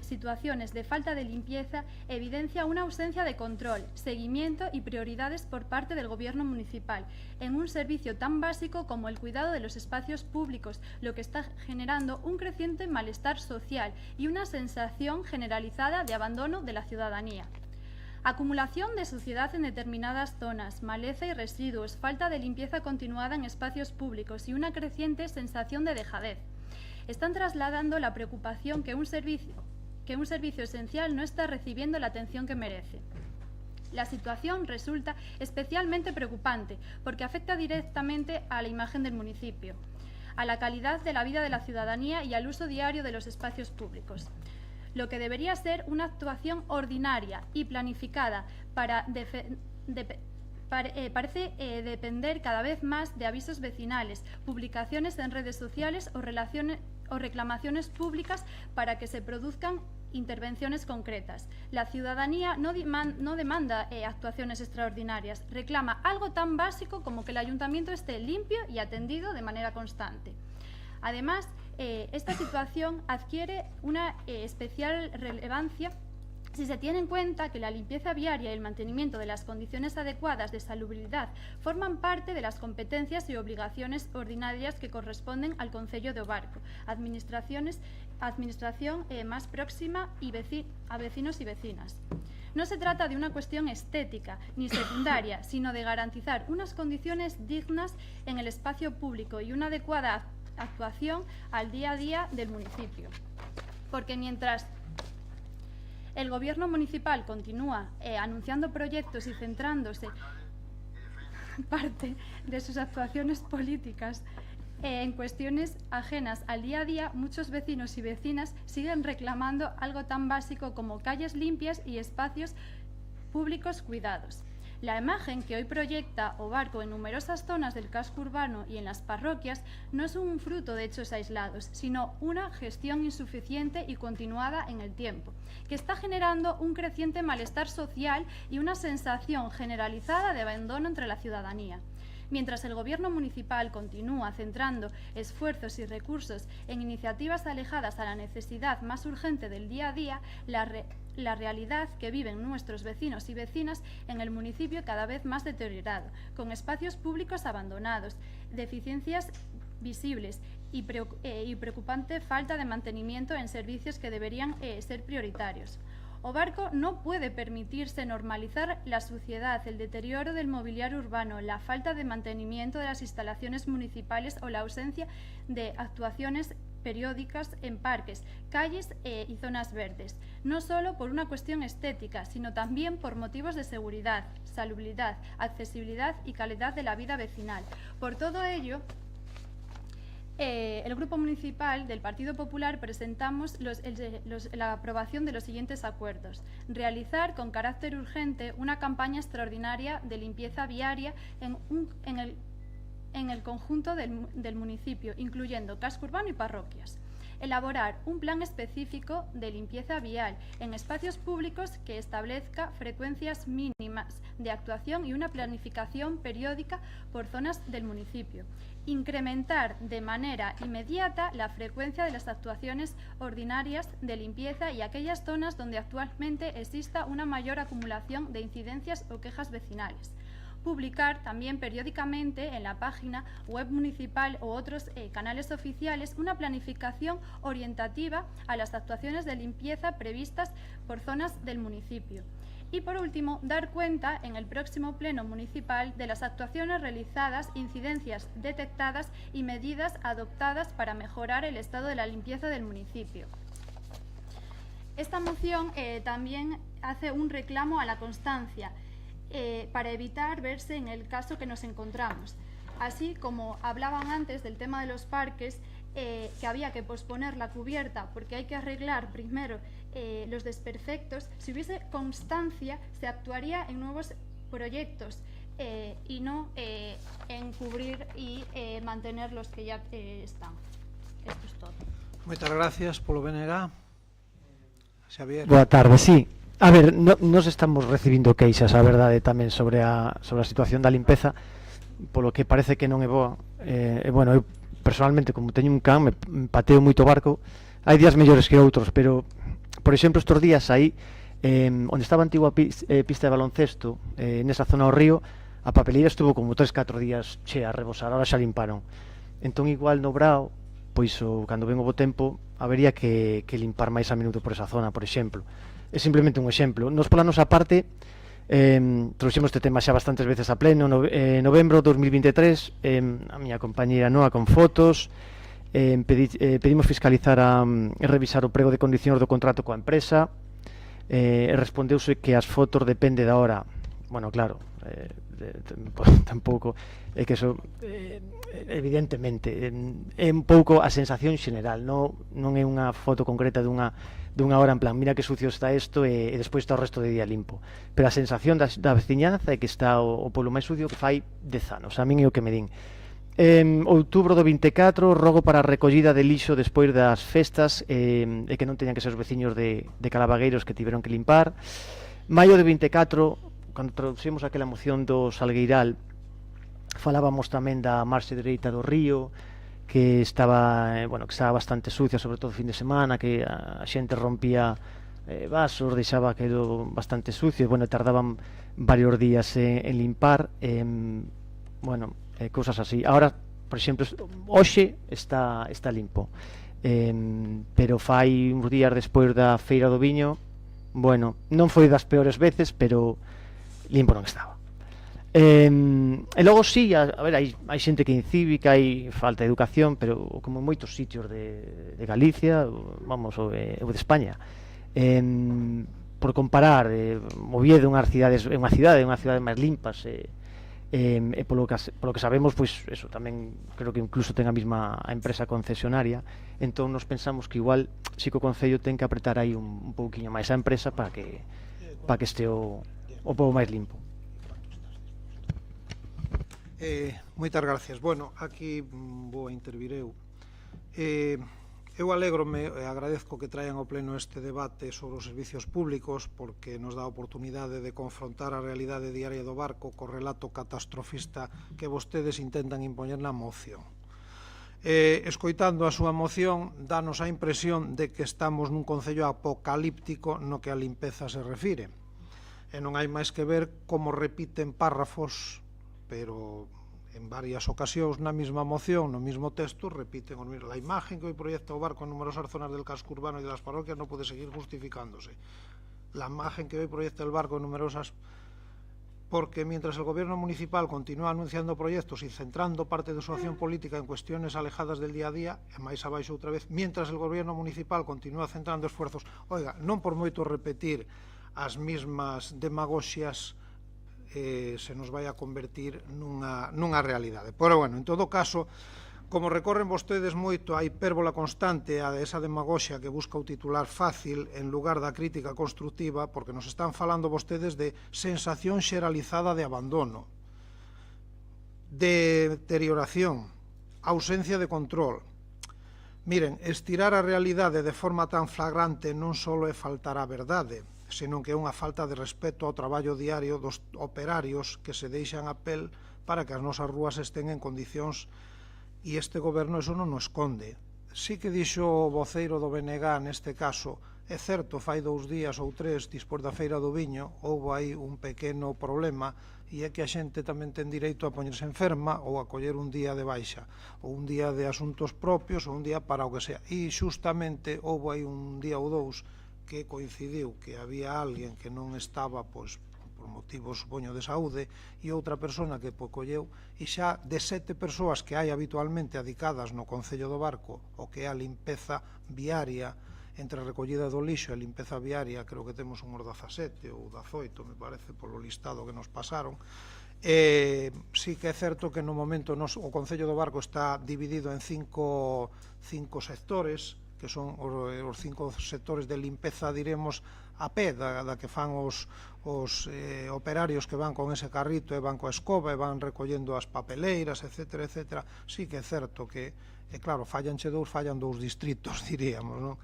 situaciones de falta de limpieza evidencia una ausencia de control, seguimiento y prioridades por parte del Gobierno municipal en un servicio tan básico como el cuidado de los espacios públicos, lo que está generando un creciente malestar social y una sensación generalizada de abandono de la ciudadanía. Acumulación de suciedad en determinadas zonas, maleza y residuos, falta de limpieza continuada en espacios públicos y una creciente sensación de dejadez. Están trasladando la preocupación que un servicio esencial no está recibiendo la atención que merece. La situación resulta especialmente preocupante porque afecta directamente a la imagen del municipio, a la calidad de la vida de la ciudadanía y al uso diario de los espacios públicos. Lo que debería ser una actuación ordinaria y planificada parece depender cada vez más de avisos vecinales, publicaciones en redes sociales o reclamaciones públicas para que se produzcan intervenciones concretas. La ciudadanía no demanda actuaciones extraordinarias, reclama algo tan básico como que el ayuntamiento esté limpio y atendido de manera constante. Además, esta situación adquiere una especial relevancia si se tiene en cuenta que la limpieza viaria y el mantenimiento de las condiciones adecuadas de salubridad forman parte de las competencias y obligaciones ordinarias que corresponden al Concello de O Barco, administración más próxima a vecinos y vecinas. No se trata de una cuestión estética ni secundaria, sino de garantizar unas condiciones dignas en el espacio público y una adecuada actuación al día a día del municipio. Porque mientras el Gobierno municipal continúa anunciando proyectos y centrándose parte de sus actuaciones políticas en cuestiones ajenas al día a día, muchos vecinos y vecinas siguen reclamando algo tan básico como calles limpias y espacios públicos cuidados. La imagen que hoy proyecta O Barco en numerosas zonas del casco urbano y en las parroquias no es un fruto de hechos aislados, sino una gestión insuficiente y continuada en el tiempo, que está generando un creciente malestar social y una sensación generalizada de abandono entre la ciudadanía. Mientras el Gobierno municipal continúa centrando esfuerzos y recursos en iniciativas alejadas a la necesidad más urgente del día a día, la realidad que viven nuestros vecinos y vecinas en el municipio cada vez más deteriorado, con espacios públicos abandonados, deficiencias visibles y preocupante falta de mantenimiento en servicios que deberían ser prioritarios. O Barco no puede permitirse normalizar la suciedad, el deterioro del mobiliario urbano, la falta de mantenimiento de las instalaciones municipales o la ausencia de actuaciones periódicas en parques, calles y zonas verdes, no solo por una cuestión estética, sino también por motivos de seguridad, salubridad, accesibilidad y calidad de la vida vecinal. Por todo ello, el Grupo Municipal del Partido Popular presentamos la aprobación de los siguientes acuerdos. Realizar con carácter urgente una campaña extraordinaria de limpieza viaria en el conjunto del municipio, incluyendo casco urbano y parroquias. Elaborar un plan específico de limpieza vial en espacios públicos que establezca frecuencias mínimas de actuación y una planificación periódica por zonas del municipio. Incrementar de manera inmediata la frecuencia de las actuaciones ordinarias de limpieza y aquellas zonas donde actualmente exista una mayor acumulación de incidencias o quejas vecinales. Publicar también periódicamente en la página web municipal o otros canales oficiales una planificación orientativa a las actuaciones de limpieza previstas por zonas del municipio. Y por último, dar cuenta en el próximo pleno municipal de las actuaciones realizadas, incidencias detectadas y medidas adoptadas para mejorar el estado de la limpieza del municipio. Esta moción también hace un reclamo a la constancia para evitar verse en el caso que nos encontramos. Así como hablaban antes del tema de los parques, que había que posponer la cubierta porque hay que arreglar primero los desperfectos, si hubiese constancia se actuaría en nuevos proyectos y no en cubrir y mantener los que ya están. Esto es todo. Moitas gracias polo BNG. Xavier. Boa tarde, sí. A ver, nos estamos recibindo queixas, a verdade, tamén sobre a situación da limpeza, polo que parece que non é boa. Bueno, eu personalmente, como teño un can, me pateo moito barco. Hai días mellores que outros, pero, por exemplo, estes días aí, onde estaba a antigua pista de baloncesto, nesa zona do río, a papeleira estuvo como 3-4 días chea a rebosar, ahora xa limparon. Entón, igual no Brao, pois cando ven o bo tempo, habería que limpar máis a minuto por esa zona, por exemplo. É simplemente un exemplo. Nos pola nosa parte, trouxemos este tema xa bastantes veces a pleno, novembro 2023, a miña compañeira Noa con fotos, pedimos fiscalizar e revisar o prego de condicións do contrato coa empresa, e respondeuse que as fotos depende da hora. Bueno, claro, tampouco é que eso evidentemente é un pouco a sensación xeneral, non é unha foto concreta dunha hora en plan, mira que sucio está isto e despois está o resto de día limpo, pero a sensación da veciñanza é que está o polo máis sucio que fai 10 anos, a min é o que me din. Outubro do 24, rogo para a recollida de lixo despois das festas, e que non teñan que ser os veciños de Calabagueiros que tiveron que limpar. Maio do 24, cando trouxemos aquela moción do Salgueiral, falábamos tamén da marxe dereita do río, que estaba bastante sucia, sobre todo o fin de semana, que a xente rompía vasos, deixaba aquilo bastante sucio, e, tardaban varios días en limpar, cousas así. Ahora, por exemplo, hoxe está limpo, pero fai uns días despois da Feira do Viño, non foi das peores veces, pero limpo non estaba. E logo sí, a ver, hai xente que é incívica, hai falta de educación, pero como en moitos sitios de Galicia, vamos, ou de España, por comparar, Oviedo é unha cidade máis limpas, e polo que sabemos, pois eso tamén creo que incluso ten a mesma empresa concesionaria, entón nos pensamos que igual si que o Concello ten que apretar aí un pouquiño máis a empresa para que este o pouco máis limpo. Moitas gracias. Bueno, aquí vou a intervir eu. Eu alégrome e agradezco que traian ao pleno este debate sobre os servicios públicos, porque nos dá a oportunidade de confrontar a realidade diaria do barco co relato catastrofista que vostedes intentan impoñer na moción. Escoitando a súa moción, danos a impresión de que estamos nun concello apocalíptico no que a limpeza se refire. E non hai máis que ver como repiten párrafos, pero en varias ocasións na mesma moción, no mesmo texto, repiten la imagen que hoy proyecta o barco en numerosas zonas del casco urbano y de las parroquias no puede seguir justificándose. La imagen que hoy proyecta el barco en numerosas... Porque mientras el gobierno municipal continúa anunciando proyectos y centrando parte de su acción política en cuestiones alejadas del día a día, e máis abaixo outra vez, mientras el gobierno municipal continúa centrando esfuerzos, oiga, non por moito repetir as mesmas demagoxias, se nos vai a convertir nunha realidade. Pero, bueno, en todo caso, como recorren vostedes moito a hipérbola constante, a esa demagoxia que busca o titular fácil en lugar da crítica constructiva, porque nos están falando vostedes de sensación xeralizada de abandono, de deterioración, ausencia de control. Miren, estirar a realidade de forma tan flagrante non só é faltar á verdade, senón que é unha falta de respeto ao traballo diario dos operarios que se deixan a pel para que as nosas rúas estén en condicións, e este goberno eso non o esconde. Sí que dixo o voceiro do BNG neste caso, é certo, fai 2 días ou 3 despois da Feira do Viño houve aí un pequeno problema, e é que a xente tamén ten direito a poñerse enferma ou a coller un día de baixa, ou un día de asuntos propios, ou un día para o que sea, e xustamente houve aí un día ou 2 que coincidiu que había alguén que non estaba, pois, por motivos, supoño, de saúde, e outra persona que colleu, e xa de 7 persoas que hai habitualmente adicadas no Concello do Barco, o que é a limpeza viaria, entre a recollida do lixo e a limpeza viaria, creo que temos uns 17 ou 18, me parece, polo listado que nos pasaron. Sí que é certo que no momento o Concello do Barco está dividido en 5 sectores, que son os 5 sectores de limpeza, diremos, a pé, da que fan os operarios que van con ese carrito e van coa escoba e van recollendo as papeleiras, etcétera, etcétera. Sí que é certo que E claro, fallanche dous, fallan dous distritos, diríamos, non?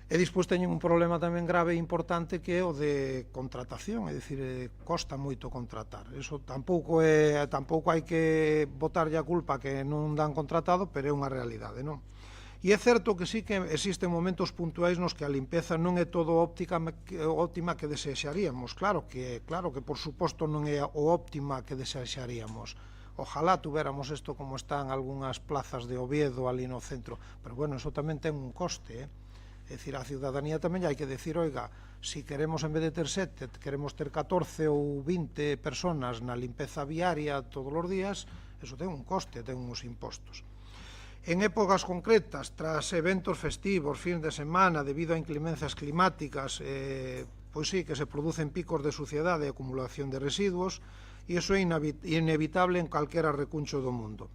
E despois teñen un problema tamén grave e importante que é o de contratación, é dicir, costa moito contratar. Eso tampouco hai que botarlle a culpa que non dan contratado, pero é unha realidade, non? E é certo que sí que existen momentos puntuais nos que a limpeza non é todo óptima que desexaríamos. Claro que por suposto non é o óptima que desexaríamos. Ojalá tuviéramos isto como están algunhas plazas de Oviedo ali no centro, pero bueno, eso tamén ten un coste, É dicir, a ciudadanía tamén hai que decir, oiga, si queremos en vez de ter 7, queremos ter 14 ou 20 personas na limpeza viaria todos os días, eso ten un coste, ten uns impostos. En épocas concretas, tras eventos festivos, fins de semana, debido a inclemencias climáticas, pois sí que se producen picos de suciedade e acumulación de residuos, e iso é inevitable en calquera recuncho do mundo.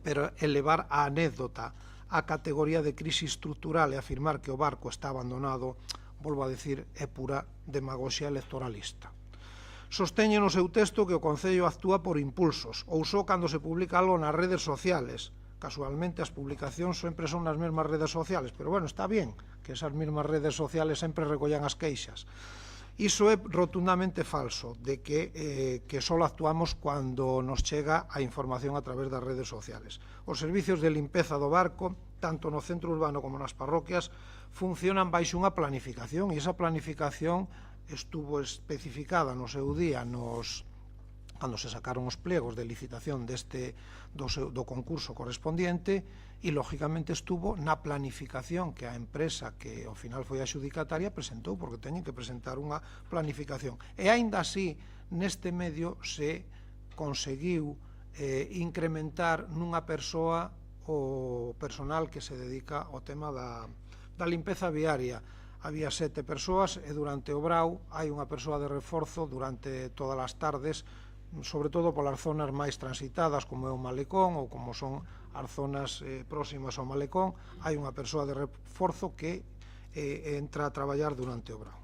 Pero elevar a anécdota a categoría de crise estrutural e afirmar que o barco está abandonado, volvo a decir, é pura demagoxia electoralista. Sosteñe no seu texto que o Concello actúa por impulsos, ou só cando se publica algo nas redes sociales. Casualmente as publicacións sempre son nas mesmas redes sociales, pero bueno, está bien que esas mesmas redes sociales sempre recollan as queixas. Iso é rotundamente falso, de que só actuamos cando nos chega a información a través das redes sociales. Os servicios de limpeza do barco, tanto no centro urbano como nas parroquias, funcionan baixo unha planificación, e esa planificación estuvo especificada no seu día cando se sacaron os plegos de licitación do concurso correspondiente, e lógicamente estuvo na planificación que a empresa que ao final foi adxudicataria presentou, porque teñen que presentar unha planificación. E aínda así, neste medio se conseguiu incrementar nunha persoa o personal que se dedica ao tema da limpeza viaria. Había 7 persoas e durante o brau hai unha persoa de reforzo durante todas as tardes, sobre todo polas zonas máis transitadas como é o Malecón ou como son as zonas próximas ao Malecón, hai unha persoa de reforzo que entra a traballar durante o brau.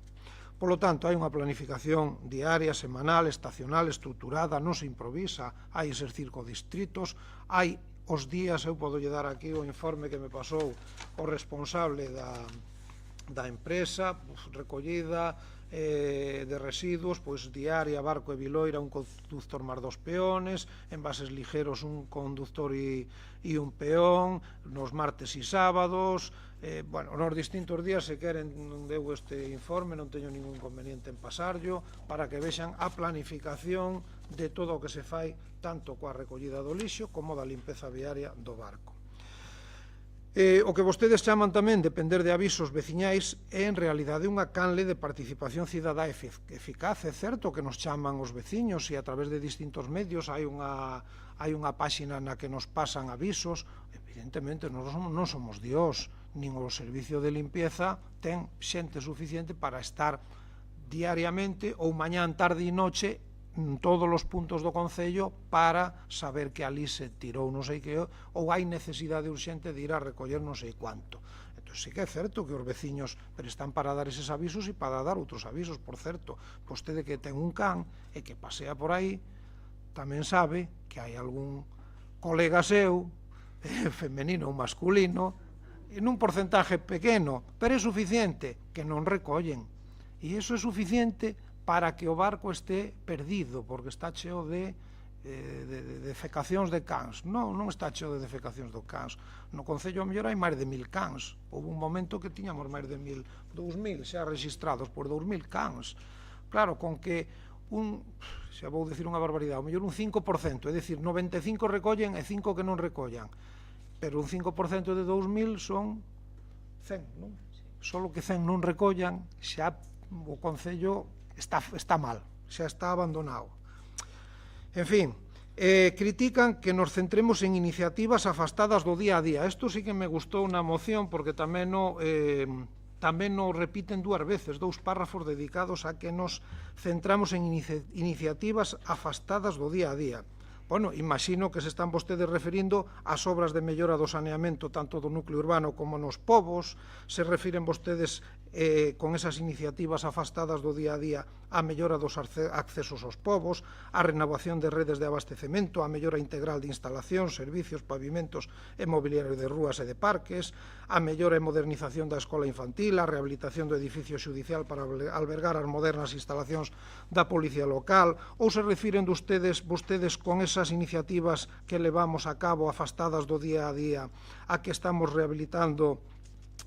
Por lo tanto, hai unha planificación diaria, semanal, estacional, estruturada, non se improvisa, hai eses circodistritos, hai os días, eu podo lle dar aquí o informe que me pasou o responsable da empresa, recollida de residuos, pois diaria, Barco e Viloira, un conductor máis 2 peones, envases ligeros un conductor e un peón, nos martes e sábados, bueno, nos distintos días, se queren, non deu este informe, non teño ningún inconveniente en pasarlo, para que vexan a planificación de todo o que se fai, tanto coa recollida do lixo como da limpeza viaria do barco. O que vostedes chaman tamén depender de avisos veciñais é en realidade unha canle de participación cidadá eficaz. É certo que nos chaman os veciños e a través de distintos medios hai unha páxina na que nos pasan avisos. Evidentemente non somos Dios, nin o servicio de limpieza ten xente suficiente para estar diariamente ou mañán, tarde e noche en todos os puntos do Concello para saber que ali se tirou non sei que, ou hai necesidade urxente de ir a recoller non sei cuánto. Entón, sí que é certo que os veciños están para dar eses avisos e para dar outros avisos. Por certo, vostede que ten un can e que pasea por aí, tamén sabe que hai algún colega seu, femenino ou masculino, en un porcentaje pequeno, pero é suficiente, que non recollen. E iso é suficiente para que o barco este perdido, porque está cheo de defecacións de cans. Non está cheo de defecacións de cans. No Concello a mellor hai máis de 1000 cans. Houve un momento que tiñamos máis de 2000 xa registrados por 2000 cans. Claro, con que xa vou dicir unha barbaridade, ao mellor un 5%, é dicir, 95 recollen e 5 que non recollan. Pero un 5% de 2000 son 100, non? Solo que 100 non recollan, xa o Concello está mal, xa está abandonado. En fin, critican que nos centremos en iniciativas afastadas do día a día. Isto sí que me gustou na moción, porque tamén nos repiten 2 veces, 2 párrafos dedicados a que nos centramos en iniciativas afastadas do día a día. Bueno, imagino que se están vostedes referindo ás obras de mellora do saneamento tanto do núcleo urbano como nos pobos, se refiren vostedes con esas iniciativas afastadas do día a día, a mellora dos accesos aos povos, a renovación de redes de abastecemento, a mellora integral de instalacións, servicios, pavimentos e mobiliario de rúas e de parques, a mellora e modernización da escola infantil, a rehabilitación do edificio xudicial para albergar as modernas instalacións da policía local, ou se refiren vostedes con esas iniciativas que levamos a cabo afastadas do día a día a que estamos rehabilitando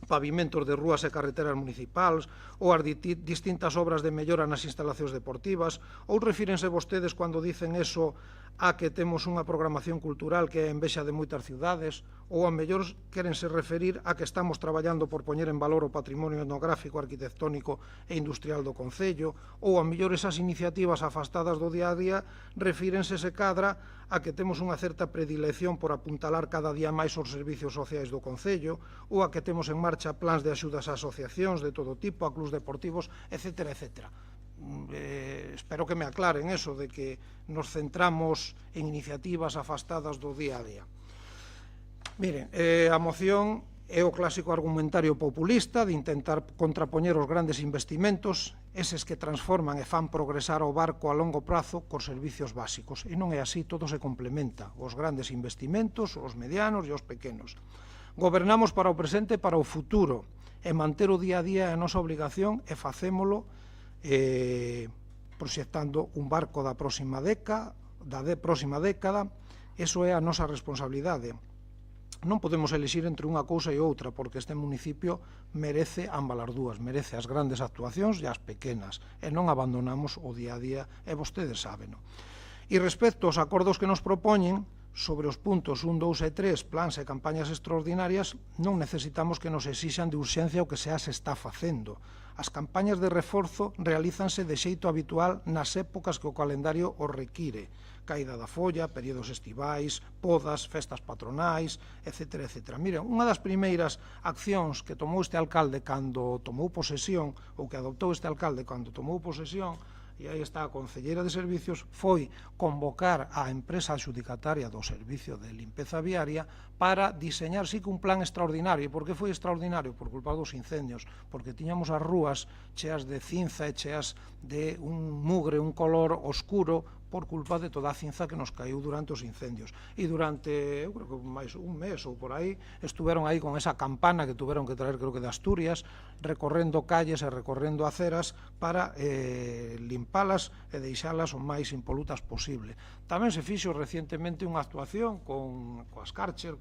pavimentos de rúas e carreteras municipais ou as distintas obras de mellora nas instalacións deportivas, ou refírense vostedes cando dicen eso a que temos unha programación cultural que é envexa de moitas ciudades, ou a mellor querense referir a que estamos traballando por poñer en valor o patrimonio etnográfico, arquitectónico e industrial do Concello, ou a mellor esas iniciativas afastadas do día a día refírense se cadra a que temos unha certa predilección por apuntalar cada día máis os servicios sociais do Concello, ou a que temos en marcha plans de axudas a asociacións de todo tipo, a clubs deportivos, etc. Espero que me aclaren eso de que nos centramos en iniciativas afastadas do día a día. Miren, a moción é o clásico argumentario populista de intentar contrapoñer os grandes investimentos, eses que transforman e fan progresar o barco a longo prazo cos servicios básicos. E non é así, todo se complementa, os grandes investimentos, os medianos e os pequenos. Gobernamos para o presente e para o futuro, e manter o día a día é a nosa obrigación e facémolo proxectando un barco da próxima década, eso é a nosa responsabilidade. Non podemos elixir entre unha cousa e outra, porque este municipio merece ambas as dúas, merece as grandes actuacións e as pequenas, e non abandonamos o día a día, e vostedes sábeno. E respecto aos acordos que nos propoñen, sobre os puntos 1, 2 e 3, plans e campañas extraordinarias, non necesitamos que nos exixan de urxencia o que xa se está facendo. As campañas de reforzo realízanse de xeito habitual nas épocas que o calendario o require. Caída da folla, períodos estivais, podas, festas patronais, etc. Miren, unha das primeiras accións que tomou este alcalde cando tomou posesión, ou que adoptou este alcalde cando tomou posesión, e aí está a concelleira de servicios, foi convocar a empresa adxudicataria do servicio de limpeza viaria para diseñar sí que un plan extraordinario. E por que foi extraordinario? Por culpa dos incendios, porque tiñamos as rúas cheas de cinza e cheas de un mugre, un color oscuro, por culpa de toda a cinza que nos caiu durante os incendios. E durante, eu creo que máis un mes ou por aí, estuveron aí con esa campana que tuveron que traer, creo que de Asturias, recorrendo calles e recorrendo aceras para limpalas e deixalas o máis impolutas posible. Tamén se fixo recientemente unha actuación coas Karcher,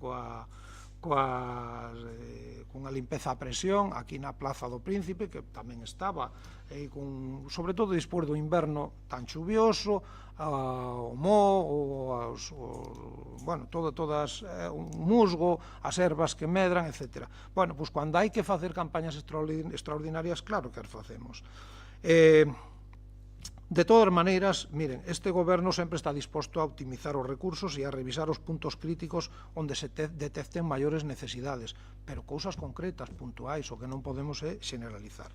cunha limpeza a presión aquí na Plaza do Príncipe, que tamén estaba sobre todo despois do inverno tan chuvioso, o moho, todas o musgo, as ervas que medran, etc. Bueno, pois cando hai que facer campañas extraordinarias, claro que as facemos. De todas maneiras, miren, este goberno sempre está disposto a optimizar os recursos e a revisar os puntos críticos onde se detecten maiores necesidades, pero cousas concretas, puntuais, o que non podemos é generalizar.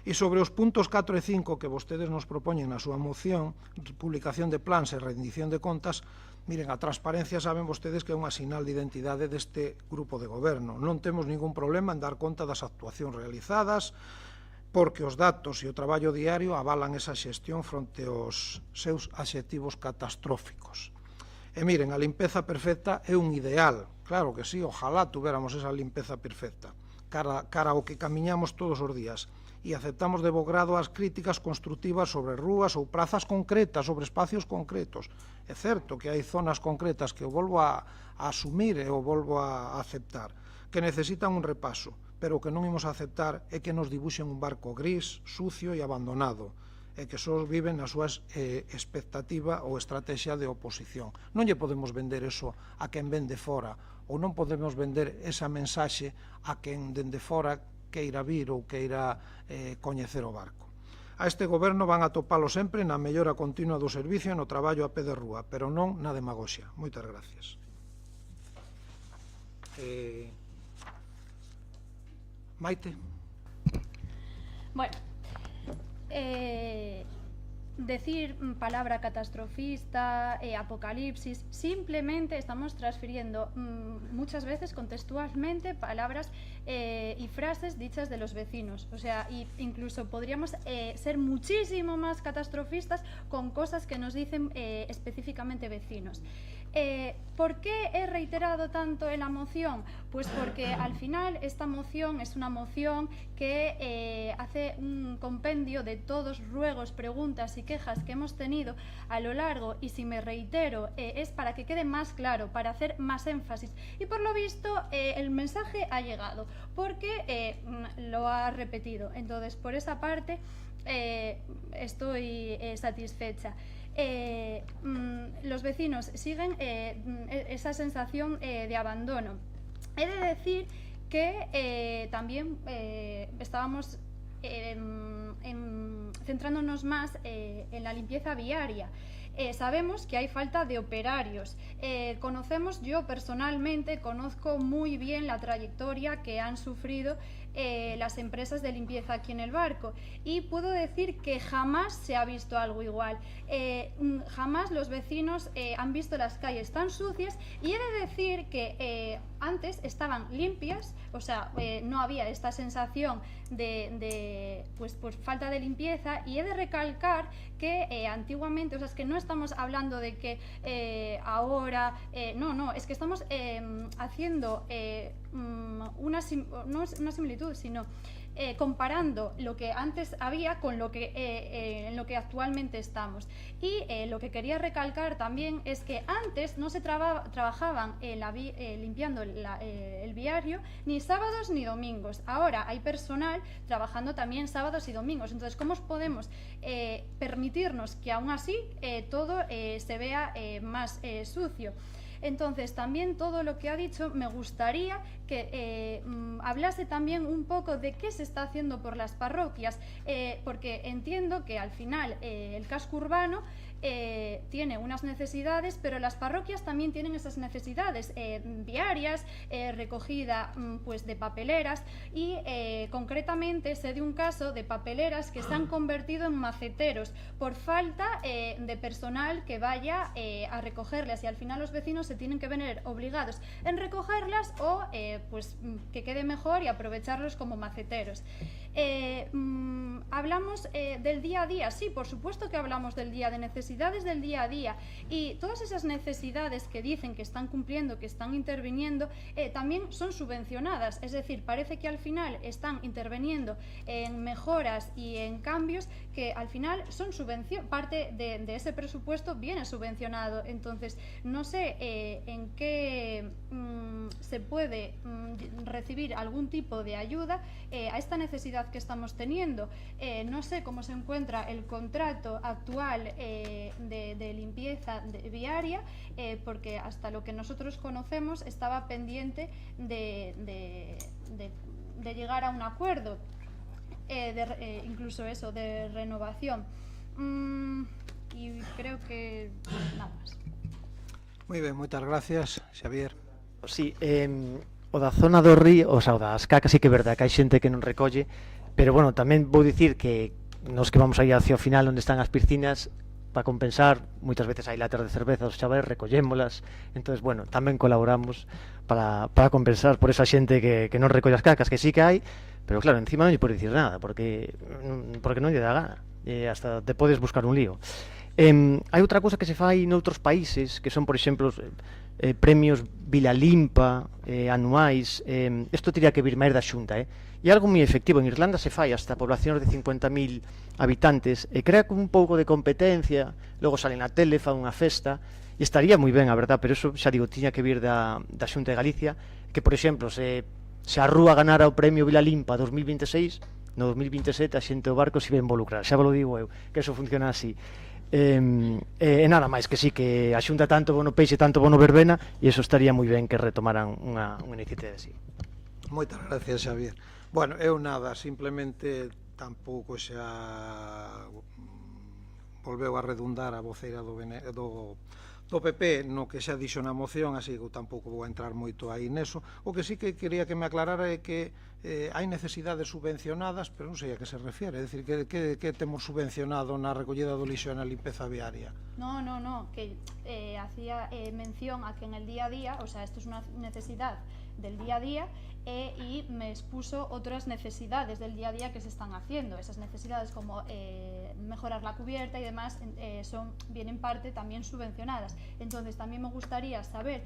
E sobre os puntos 4 e 5 que vostedes nos propoñen na súa moción, publicación de plans e rendición de contas, miren, a transparencia saben vostedes que é unha sinal de identidade deste grupo de goberno. Non temos ningún problema en dar conta das actuacións realizadas, porque os datos e o traballo diario avalan esa xestión fronte aos seus adxectivos catastróficos. E miren, a limpeza perfecta é un ideal, claro que sí, ojalá tuviéramos esa limpeza perfecta, cara ao que camiñamos todos os días, e aceptamos de bo grado as críticas constructivas sobre rúas ou prazas concretas, sobre espacios concretos. É certo que hai zonas concretas que o volvo a asumir e o volvo a aceptar, que necesitan un repaso, pero o que non imos a aceptar é que nos dibuixen un barco gris, sucio e abandonado, e que só viven na súa expectativa ou estrategia de oposición. Non lle podemos vender eso a quen ven de fora, ou non podemos vender esa mensaxe a quen dende fora queira vir ou queira coñecer o barco. A este goberno van a topalo sempre na mellora continua do servicio e no traballo a pé de rúa, pero non na demagoxia. Moitas gracias. Maite. Bueno, decir palabra catastrofista, apocalipsis, simplemente estamos transfiriendo muchas veces contextualmente palabras y frases dichas de los vecinos. O sea, incluso podríamos ser muchísimo más catastrofistas con cosas que nos dicen específicamente vecinos. ¿Por qué he reiterado tanto en la moción? Pues porque al final esta moción es una moción que hace un compendio de todos ruegos, preguntas y quejas que hemos tenido a lo largo, y si me reitero es para que quede más claro, para hacer más énfasis, y por lo visto el mensaje ha llegado porque lo ha repetido. Entonces, por esa parte estoy satisfecha. Los vecinos siguen esa sensación de abandono. He de decir que también estábamos centrándonos más en la limpieza viaria. Sabemos que hay falta de operarios. Yo personalmente conozco muy bien la trayectoria que han sufrido las empresas de limpieza aquí en el Barco, y puedo decir que jamás se ha visto algo igual. Jamás los vecinos han visto las calles tan sucias, y he de decir que antes estaban limpias, o sea, no había esta sensación de pues falta de limpieza, y he de recalcar que antiguamente, o sea, es que no estamos hablando de que ahora, no, es que estamos haciendo no una similitud, sino comparando lo que antes había con lo que en lo que actualmente estamos. Y lo que quería recalcar también es que antes no se trabajaban limpiando el viario ni sábados ni domingos. Ahora hay personal trabajando también sábados y domingos. Entonces, ¿cómo podemos permitirnos que aún así todo se vea más sucio? Entonces, también todo lo que ha dicho, me gustaría que hablase también un poco de qué se está haciendo por las parroquias, porque entiendo que al final el casco urbano tiene unas necesidades, pero las parroquias también tienen esas necesidades viarias, recogida pues de papeleras, y concretamente sé de un caso de papeleras que se han convertido en maceteros por falta de personal que vaya a recogerlas, y al final los vecinos se tienen que ver obligados en recogerlas o pues que quede mejor y aprovecharlos como maceteros. Hablamos del día a día, sí, por supuesto que hablamos del día, de necesidades del día a día, y todas esas necesidades que dicen que están cumpliendo, que están interviniendo, también son subvencionadas, es decir, parece que al final están interviniendo en mejoras y en cambios que al final son parte de ese presupuesto viene subvencionado. Entonces, no sé en qué se puede recibir algún tipo de ayuda a esta necesidad que estamos teniendo. No sé cómo se encuentra el contrato actual de limpieza viaria, porque hasta lo que nosotros conocemos estaba pendiente de llegar a un acuerdo, incluso eso, de renovación. Y creo que nada más. Moi ben, moitas gracias, Xavier. Sí, o da zona do río, o sea, o das cacas, sí que é verdade que hai xente que non recolle, pero bueno, tamén vou dicir que nos que vamos aí hacia o final onde están as piscinas, para compensar, moitas veces hai latas de cerveza, os chavales recollémolas, entonces, bueno, tamén colaboramos para compensar por esa xente que non recolle as cacas, que sí que hai, pero claro, encima non lle podes dicir nada, porque non lle dá gana, hasta te podes buscar un lío. Hai outra cousa que se fai noutros países, que son, por exemplo, premios Vila Limpa anuais. Isto teria que vir máis da Xunta, e algo moi efectivo. En Irlanda se fai hasta poblacións de 50.000 habitantes, e crea como un pouco de competencia, logo sale na tele, fa unha festa, e estaría moi ben, a verdad, pero eso, xa digo, tiña que vir da Xunta de Galicia, que, por exemplo, se a Rúa ganara o premio Vila Limpa 2026, no 2027 a xente do Barco se iba a involucrar, xa vos lo digo eu, que eso funciona así. Nada máis, que sí, que a Xunta tanto bono peixe, tanto bono verbena, e eso estaría moi ben que retomaran unha iniciativa así. Moitas gracias, Xavier. Bueno, eu nada, simplemente tampouco xa volveu a redundar a voceira do do PP, no que xa dixo na moción, así que eu tampouco vou entrar moito aí neso. O que sí que quería que me aclarara é que hai necesidades subvencionadas, pero non sei a que se refiere, é dicir, que temos subvencionado na recollida do lixo e na limpeza viaria. No, que hacía mención a que en el día a día, o sea, esto es una necesidad del día a día, y me expuso otras necesidades del día a día que se están haciendo. Esas necesidades como mejorar la cubierta y demás vienen parte también subvencionadas. Entonces también me gustaría saber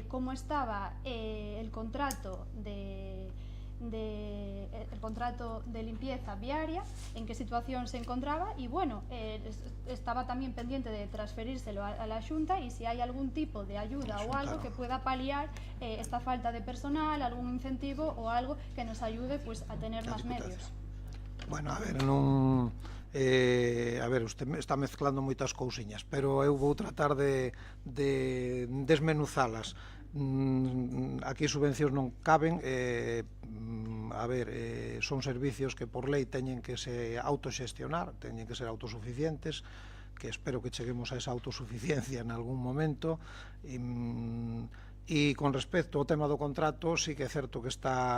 cómo estaba el contrato de limpieza viaria, en qué situación se encontraba, y bueno, estaba también pendiente de transferírselo a la Xunta, y si hay algún tipo de ayuda o algo que pueda paliar esta falta de personal, algún incentivo o algo que nos ayude pues a tener más medios. Bueno, a ver, usted está mezclando moitas cousiñas, pero eu vou tratar de desmenuzalas. Aquí subvencións non caben, son servicios que por lei teñen que se autoxestionar, teñen que ser autosuficientes, que espero que cheguemos a esa autosuficiencia en algún momento. E con respecto ao tema do contrato, sí que é certo que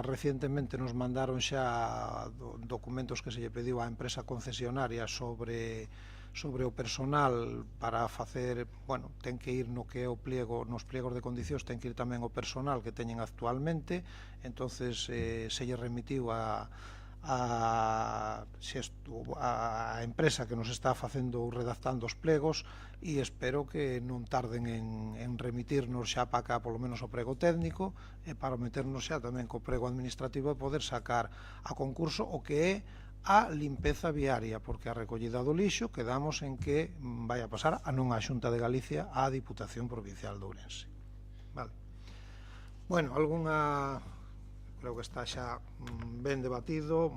recientemente nos mandaron xa documentos que se lle pediu á empresa concesionaria sobre o personal para facer, bueno, ten que ir no que é o pliego, nos pliegos de condicións ten que ir tamén o personal que teñen actualmente, entonces se lle remitiu a empresa que nos está facendo ou redactando os plegos, e espero que non tarden en remitirnos xa para cá polo menos o prego técnico e para meternos xa tamén co prego administrativo e poder sacar a concurso o que é a limpeza viaria, porque a recollida do lixo quedamos en que vai a pasar a non a Xunta de Galicia, á Diputación Provincial de Ourense. Vale. Bueno, creo que está xa ben debatido.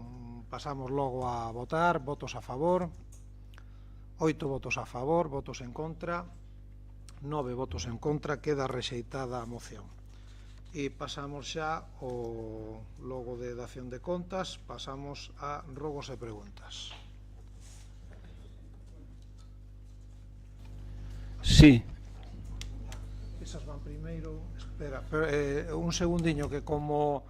Pasamos logo a votar. Votos a favor, 8 votos a favor, votos en contra, 9 votos en contra. Queda rexeitada a moción. E pasamos xa ao logo de dación de contas, pasamos a rogos e preguntas. Sí. Esas van primeiro. Espera, un segundiño, que como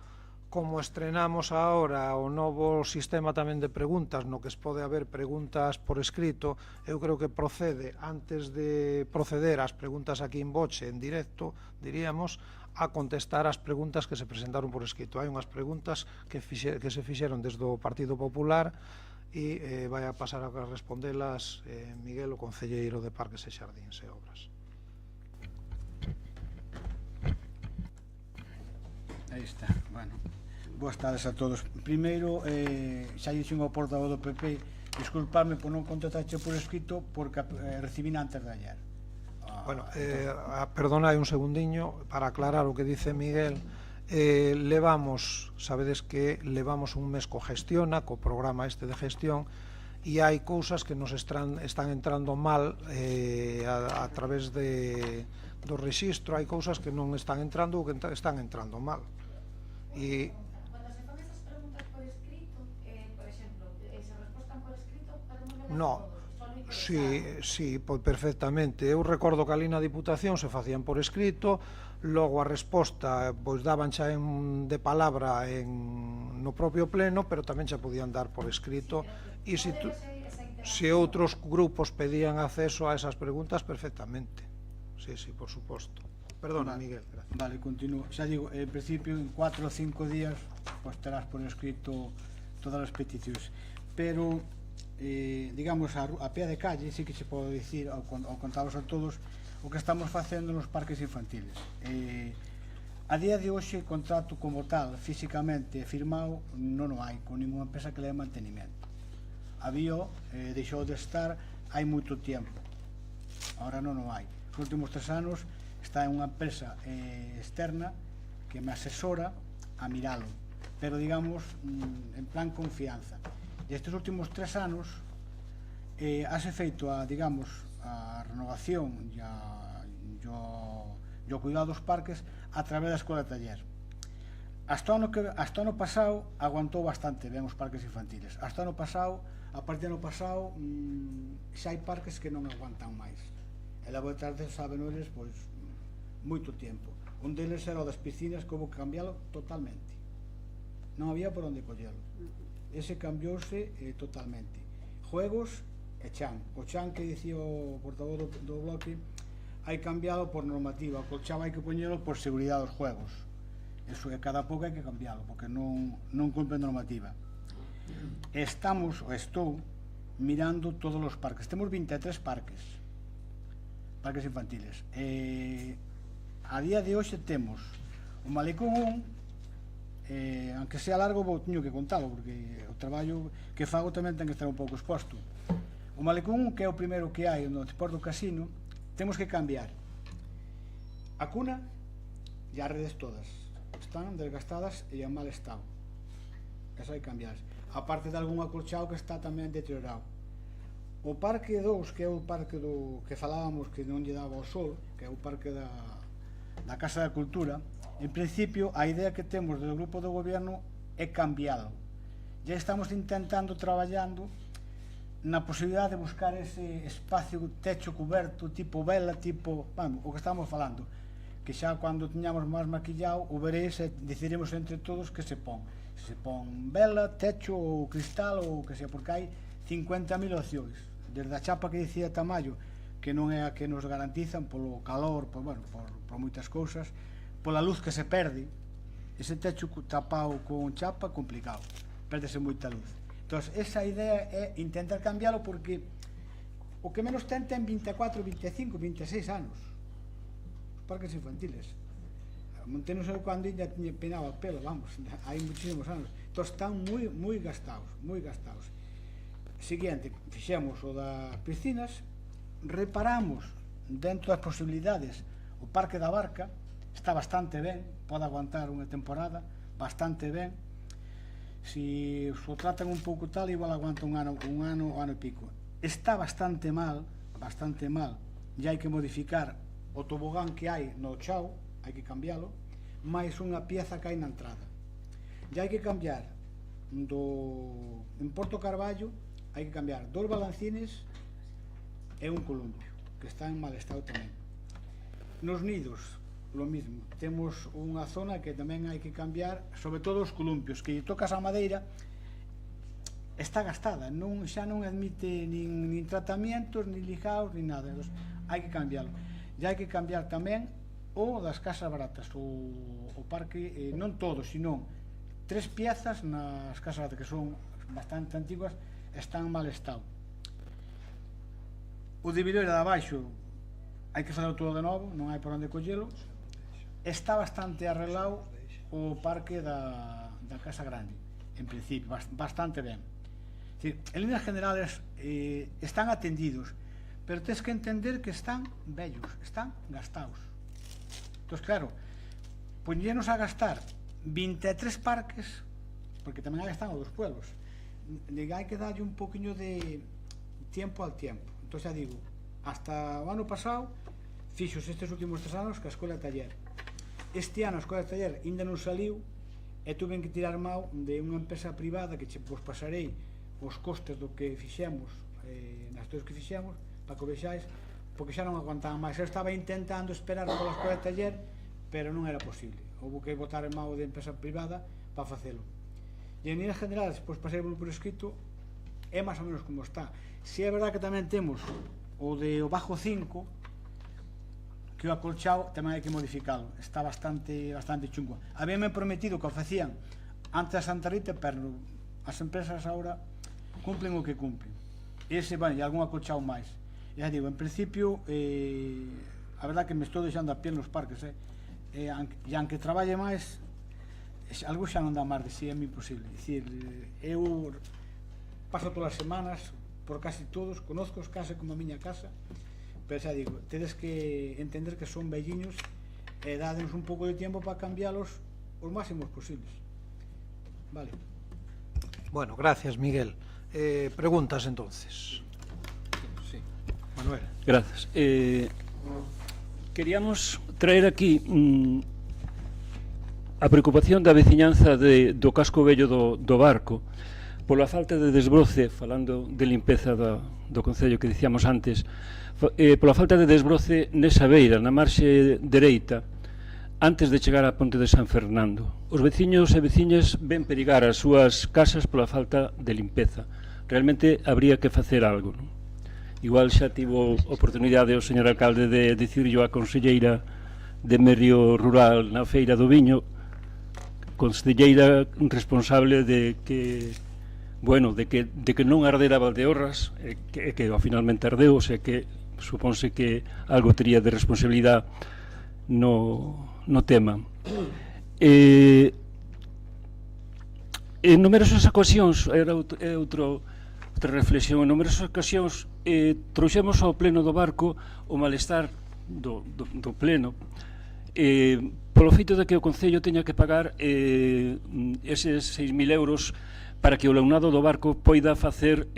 estrenamos agora o novo sistema tamén de preguntas, no que se pode haber preguntas por escrito, eu creo que procede, antes de proceder ás preguntas aquí en voce, en directo, diríamos, a contestar as preguntas que se presentaron por escrito. Hai unhas preguntas que se fixeron desde o Partido Popular e vai a pasar a respondelas Miguel, o concelleiro de Parques e Xardíns e Obras. Aí está, bueno. Boas tardes a todos. Primeiro, xa dixen ao portavoz do PP, disculparme por non contestarche por escrito porque recibín antes de ayer. Bueno, perdona, hai un segundiño para aclarar o que dice Miguel. Sabedes que levamos un mes co Gestiona, co programa este de gestión, e hai cousas que nos están entrando mal a través do rexistro, hai cousas que non están entrando ou que están entrando mal. E cando se fan esas preguntas por escrito, por exemplo, se respostan por escrito, podemos levar no. Sí, perfectamente. Eu recordo que ali na Diputación se facían por escrito, logo a resposta pois daban xa de palabra no propio pleno, pero tamén xa podían dar por escrito, e se outros grupos pedían acceso a esas preguntas, perfectamente. Sí, por suposto. Perdona, Miguel. Gracias. Vale, continúo. Xa digo, en principio, en 4 ou 5 días pues terás por escrito todas as peticións, pero digamos, a pé de calle, sí que se pode dicir, ao contaros a todos, o que estamos facendo nos parques infantiles. A día de hoxe, contrato como tal, físicamente firmado, non o hai, con ninguna empresa que le dé mantenimento. Había, deixou de estar hai moito tempo, agora non o hai. Os últimos 3 anos está en unha empresa externa que me asesora a miralo, pero digamos, en plan confianza. E estes últimos 3 anos hase feito a renovación e o cuidado dos parques a través da escola de taller. Hasta o ano pasado aguantou bastante ben os parques infantiles. Hasta o ano pasado, a partir do ano pasado, xa hai parques que non aguantan máis. E levo detrás de sabenoles, pois, moito tempo. Un deles era o das piscinas, que houve que cambiálo totalmente. Non había por onde collelo. Ese cambiouse totalmente. Juegos e chan. O chan que dicía o portavoz do bloque, hai cambiado por normativa. O colchado hai que poñelo por seguridade dos juegos. Eso que cada pouco hai que cambiálo, porque non cumpre normativa. Estou mirando todos os parques. Temos 23 parques infantiles. A día de hoxe temos o Malecón 1, aunque sea largo, teño que contalo, porque o traballo que fago tamén ten que estar un pouco exposto. O Malecón 1, que é o primeiro que hai no deporte do casino, temos que cambiar a cuna e as redes todas. Están desgastadas e en mal estado. Eso hai que cambiar. A parte de algún acolchado que está tamén deteriorado. O parque 2, que é o parque que falábamos que non lle daba o sol, que é o parque da Casa da Cultura, en principio a idea que temos do grupo do goberno é cambiálo. Ya estamos intentando, traballando na posibilidade de buscar ese espacio techo cuberto, tipo vela, tipo, bueno, o que estamos falando, que xa cando teñamos máis maquillado o veréis e decidiremos entre todos que se pon. Se pon vela, techo ou cristal ou que sea, porque hai 50.000 opcións, desde a chapa que dicía Tamayo, que non é a que nos garantizan polo calor, por moitas cousas, pola luz que se perde. Ese techo tapado con chapa complicado, perdese moita luz. Entón, esa idea é intentar cambiálo, porque o que menos ten 24, 25, 26 anos os parques infantiles. Montei non sei cando ainda penaba o pelo, vamos, hai muchísimos anos. Entón, están moi gastados, moi gastados. Seguinte, fixemos o das piscinas, reparamos dentro das posibilidades o Parque da Barca, está bastante ben, pode aguantar unha temporada bastante ben. Si o tratan un pouco tal, igual aguanta un ano e pico. Está bastante mal, e hai que modificar o tobogán que hai no chao, hai que cambiálo, máis unha pieza que hai na entrada. E hai que cambiar en Porto Carballo, hai que cambiar 2 balancines e un columpio, que está en mal estado tamén. Nos nidos, lo mismo, temos unha zona que tamén hai que cambiar, sobre todo os columpios, que tocas a madeira, está gastada, xa non admite nin tratamientos, nin lijados, nin nada. Hai que cambiarlo. E hai que cambiar tamén o das casas baratas, o parque, non todo, sino 3 piezas nas casas baratas, que son bastante antiguas, están en mal estado. O dividoiro de abaixo hai que fazer todo de novo, non hai por onde collelo. Está bastante arreglado o parque da Casa Grande, en principio, bastante ben. En líneas generales están atendidos, pero tens que entender que están vellos, están gastados. Entón, claro, poñernos a gastar 23 parques, porque tamén aí están os dos pueblos, hai que darlle un poquinho de tiempo al tiempo. Entón, xa digo, hasta o ano pasado fixos estes últimos 3 anos que a escola de taller. Este ano a escola de taller ainda non saliu e tuven que tirar mão de unha empresa privada que vos pasarei os costes do que fixemos nas estudios que fixemos para que o vexáis, porque xa non aguantaban máis. Eu estaba intentando esperar pola escola de taller, pero non era posible. Houve que botar en mão de empresa privada para facelo. E en líneas generales, pois pasei por escrito, é máis ou menos como está. Si é verdad que tamén temos o de o bajo 5, que o acolchado tamén hai que modificalo, está bastante chungo. Habíame prometido que o facían antes da Santa Rita, pero as empresas agora cumplen o que cumplen. Ese, e algún acolchado máis. E xa digo, en principio, a verdad que me estou deixando a piel nos parques, e aunque traballe máis, algo xa non dá máis de si, é imposible. É dicir, eu paso todas as semanas por casi todos, conozco os case como a miña casa, pero xa digo, tedes que entender que son velliños e dádenos un pouco de tempo para cambiálos os máximos posibles. Vale. Bueno, gracias, Miguel. Preguntas, entonces. Sí. Manuel. Gracias. Queríamos traer aquí a preocupación da veciñanza do casco vello do Barco, pola falta de desbroce, falando de limpeza do Concello que dicíamos antes, pola falta de desbroce nesa beira, na marxe dereita, antes de chegar á ponte de San Fernando. Os veciños e veciñas ven perigar as súas casas pola falta de limpeza. Realmente habría que facer algo, non? Igual xa tivo oportunidade o señor alcalde de dicirlo á conselleira de Medio Rural na Feira do Viño, conselleira responsable de que non ardera Valdeorras, que finalmente ardeu, o sea que supónse que algo tería de responsabilidade no tema. En numerosas ocasións, era outra reflexión, en numerosas ocasións trouxemos ao pleno do Barco o malestar do pleno polo feito de que o Concello teña que pagar eses 6.000 euros para que o alumnado do Barco poida facer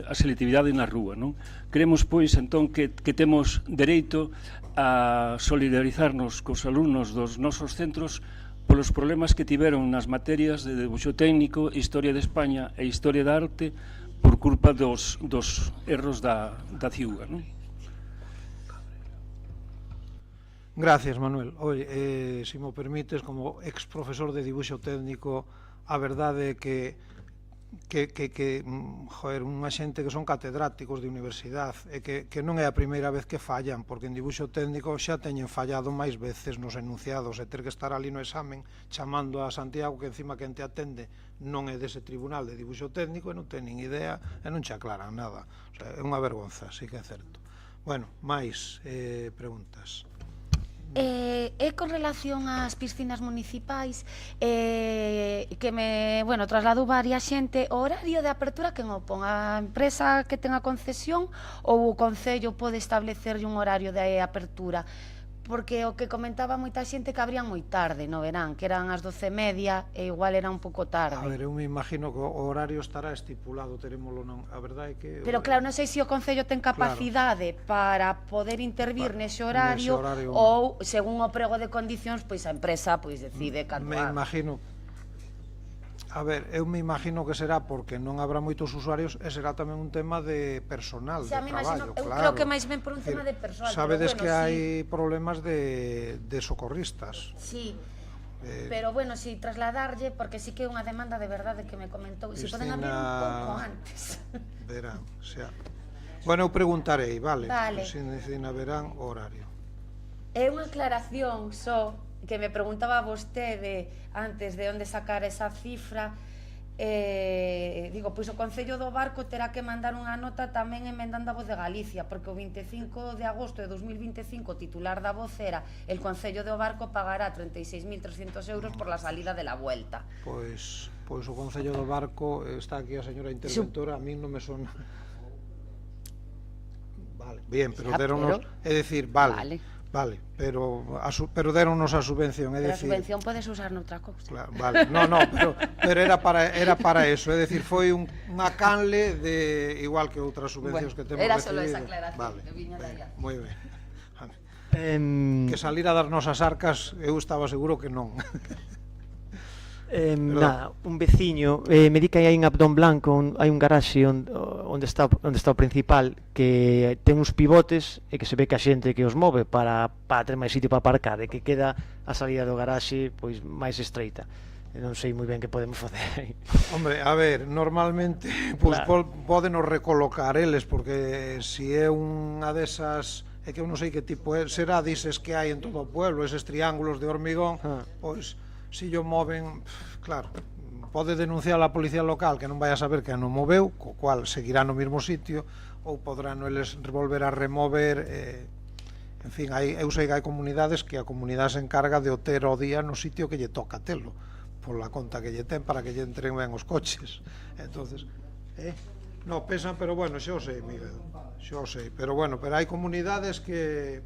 a selectividade na rúa, non? Creemos, pois, entón, que temos dereito a solidarizarnos cos alumnos dos nosos centros polos problemas que tiveron nas materias de debuxo técnico, Historia de España e Historia da Arte por culpa dos erros da ciuga, non? Gracias, Manuel. Oye, se me permites, como ex profesor de dibuixo técnico, a verdade é que unha xente que son catedráticos de universidade e que non é a primeira vez que fallan, porque en dibuixo técnico xa teñen fallado máis veces nos enunciados e ter que estar ali no examen chamando a Santiago, que encima quen te atende non é dese tribunal de dibuixo técnico e non ten nin idea e non che aclaran nada. O sea, é unha vergonza, sí que é certo. Bueno, máis preguntas. Con relación ás piscinas municipais, que me, trasladou varias xente, o horario de apertura quen o pon? A empresa que ten a concesión ou o Concello pode establecerlle un horario de apertura? Porque o que comentaba moita xente que abrían moi tarde no verán, que eran as 12:30 e igual era un pouco tarde. A ver, eu me imagino que o horario estará estipulado, terémolo non, a verdade é que... Pero claro, non sei se o Concello ten capacidade para poder intervir nese horario ou, según o prego de condicións, pois a empresa decide canto. Me imagino... A ver, eu me imagino que será porque non habrá moitos usuarios e será tamén un tema de personal, de traballo, claro. Eu creo que máis ben por un tema de personal. Sabedes que hai problemas de socorristas. Sí, pero si trasladarlle, porque sí que é unha demanda de verdade que me comentou, se poden abrir un pouco antes. Verán, xa. Bueno, eu preguntarei, vale? Se Cristina Verán, o horario. É unha aclaración só que me preguntaba vostede antes de onde sacar esa cifra. Digo, pois o Concello do Barco terá que mandar unha nota tamén emendando a Voz de Galicia, porque o 25 de agosto de 2025 titular da voz era: el Concello do Barco pagará 36.300 euros por la salida de la vuelta. Pois o Concello do Barco, está aquí a señora interventora, a mí non me sona. Vale, bien, pero deronnos, é dicir, vale, pero deronnos a subvención, é dicir... Pero a subvención podes usar noutra cousa. Claro, vale, pero era para eso, é dicir, foi unha canle de igual que outras subvencións que temos recibido. Era solo esa aclaración, que viña de allá. Moi ben. Que salir a dar nosas arcas, eu estaba seguro que non. Nada, un veciño me di que hai en Abdón Blanco hai un garaxe onde está o principal, que ten uns pivotes e que se ve que a xente que os move para ter máis sitio para aparcar, e que queda a salida do garaxe pois máis estreita. Non sei moi ben que podemos facer aí. Hombre, a ver, normalmente pódenos recolocar eles, porque se é unha desas, é que eu non sei que tipo é, será dises que hai en todo o pueblo, eses triángulos de hormigón, pois se yo moven, claro, pode denunciar a policía local, que non vai a saber que non moveu, co cual seguirá no mesmo sitio, ou podrán eles volver a remover. En fin, eu sei que hai comunidades que a comunidade se encarga de o ter ao día no sitio que lle toca telo, pola conta que lle ten, para que lle entren ben os coches. Entonces, non pesan, pero bueno, xa o sei, Miguel, xa o sei, pero bueno, pero hai comunidades que...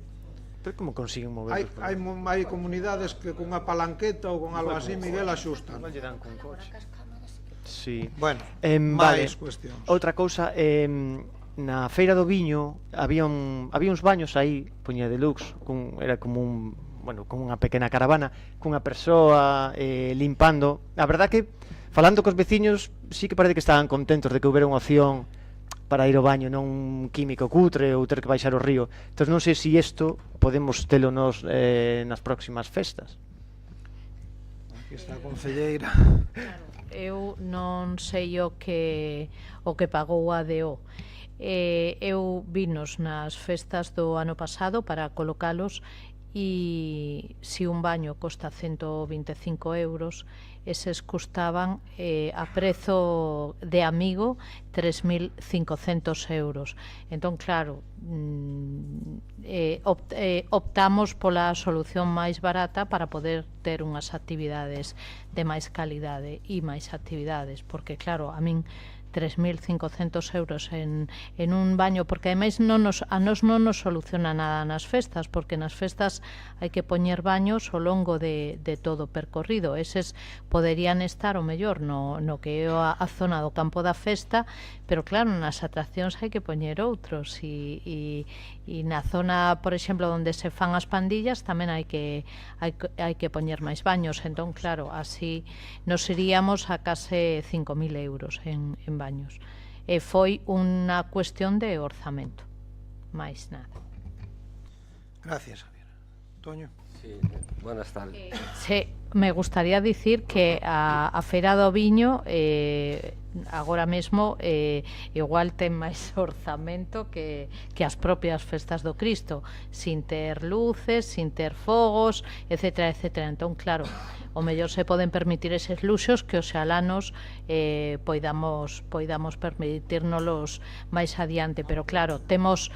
Pero como consiguen moverlos? Hai comunidades que con unha palanqueta ou con algo así, Miguel, axustan. Non lle dan con coche. Sí. Bueno, vale. máis cuestións. Outra cousa, na Feira do Viño había uns baños aí, poñía deluxe, era como con unha pequena caravana, cunha persoa limpando. A verdad que falando cos veciños, sí que parece que estaban contentos de que houbera unha opción para ir ao baño, non un químico cutre ou ter que baixar o río. Entón non sei se isto podemos telo nos nas próximas festas. Aquí está a concelleira. Eu non sei o que pagou a ADO. Eu vinos nas festas do ano pasado para colocalos e se un baño costa 125 euros, eses custaban a prezo de amigo 3.500 euros. Entón, claro, optamos pola solución máis barata para poder ter unhas actividades de máis calidade e máis actividades, porque claro, a min 3.500 euros en un baño, porque ademais a nos non nos soluciona nada nas festas, porque nas festas hai que poñer baños ao longo de todo o percorrido. Eses poderían estar o mellor no que é a zona do campo da festa, pero claro, nas atraccións hai que poñer outros e na zona, por exemplo, onde se fan as pandillas tamén hai que poñer máis baños. Entón, claro, así nos iríamos a case 5.000 euros en baños. E foi unha cuestión de orzamento, máis nada. Gracias, Javier. Toño. Sí, buenas tardes. Sí, me gustaría dicir que a Feira do Viño agora mesmo igual ten máis orzamento que as propias festas do Cristo, sin ter luces, sin ter fogos, etcétera, etcétera. Entón, claro, o mellor se poden permitir eses luxos que os xalanos poidamos permitírnolos máis adiante, pero claro, temos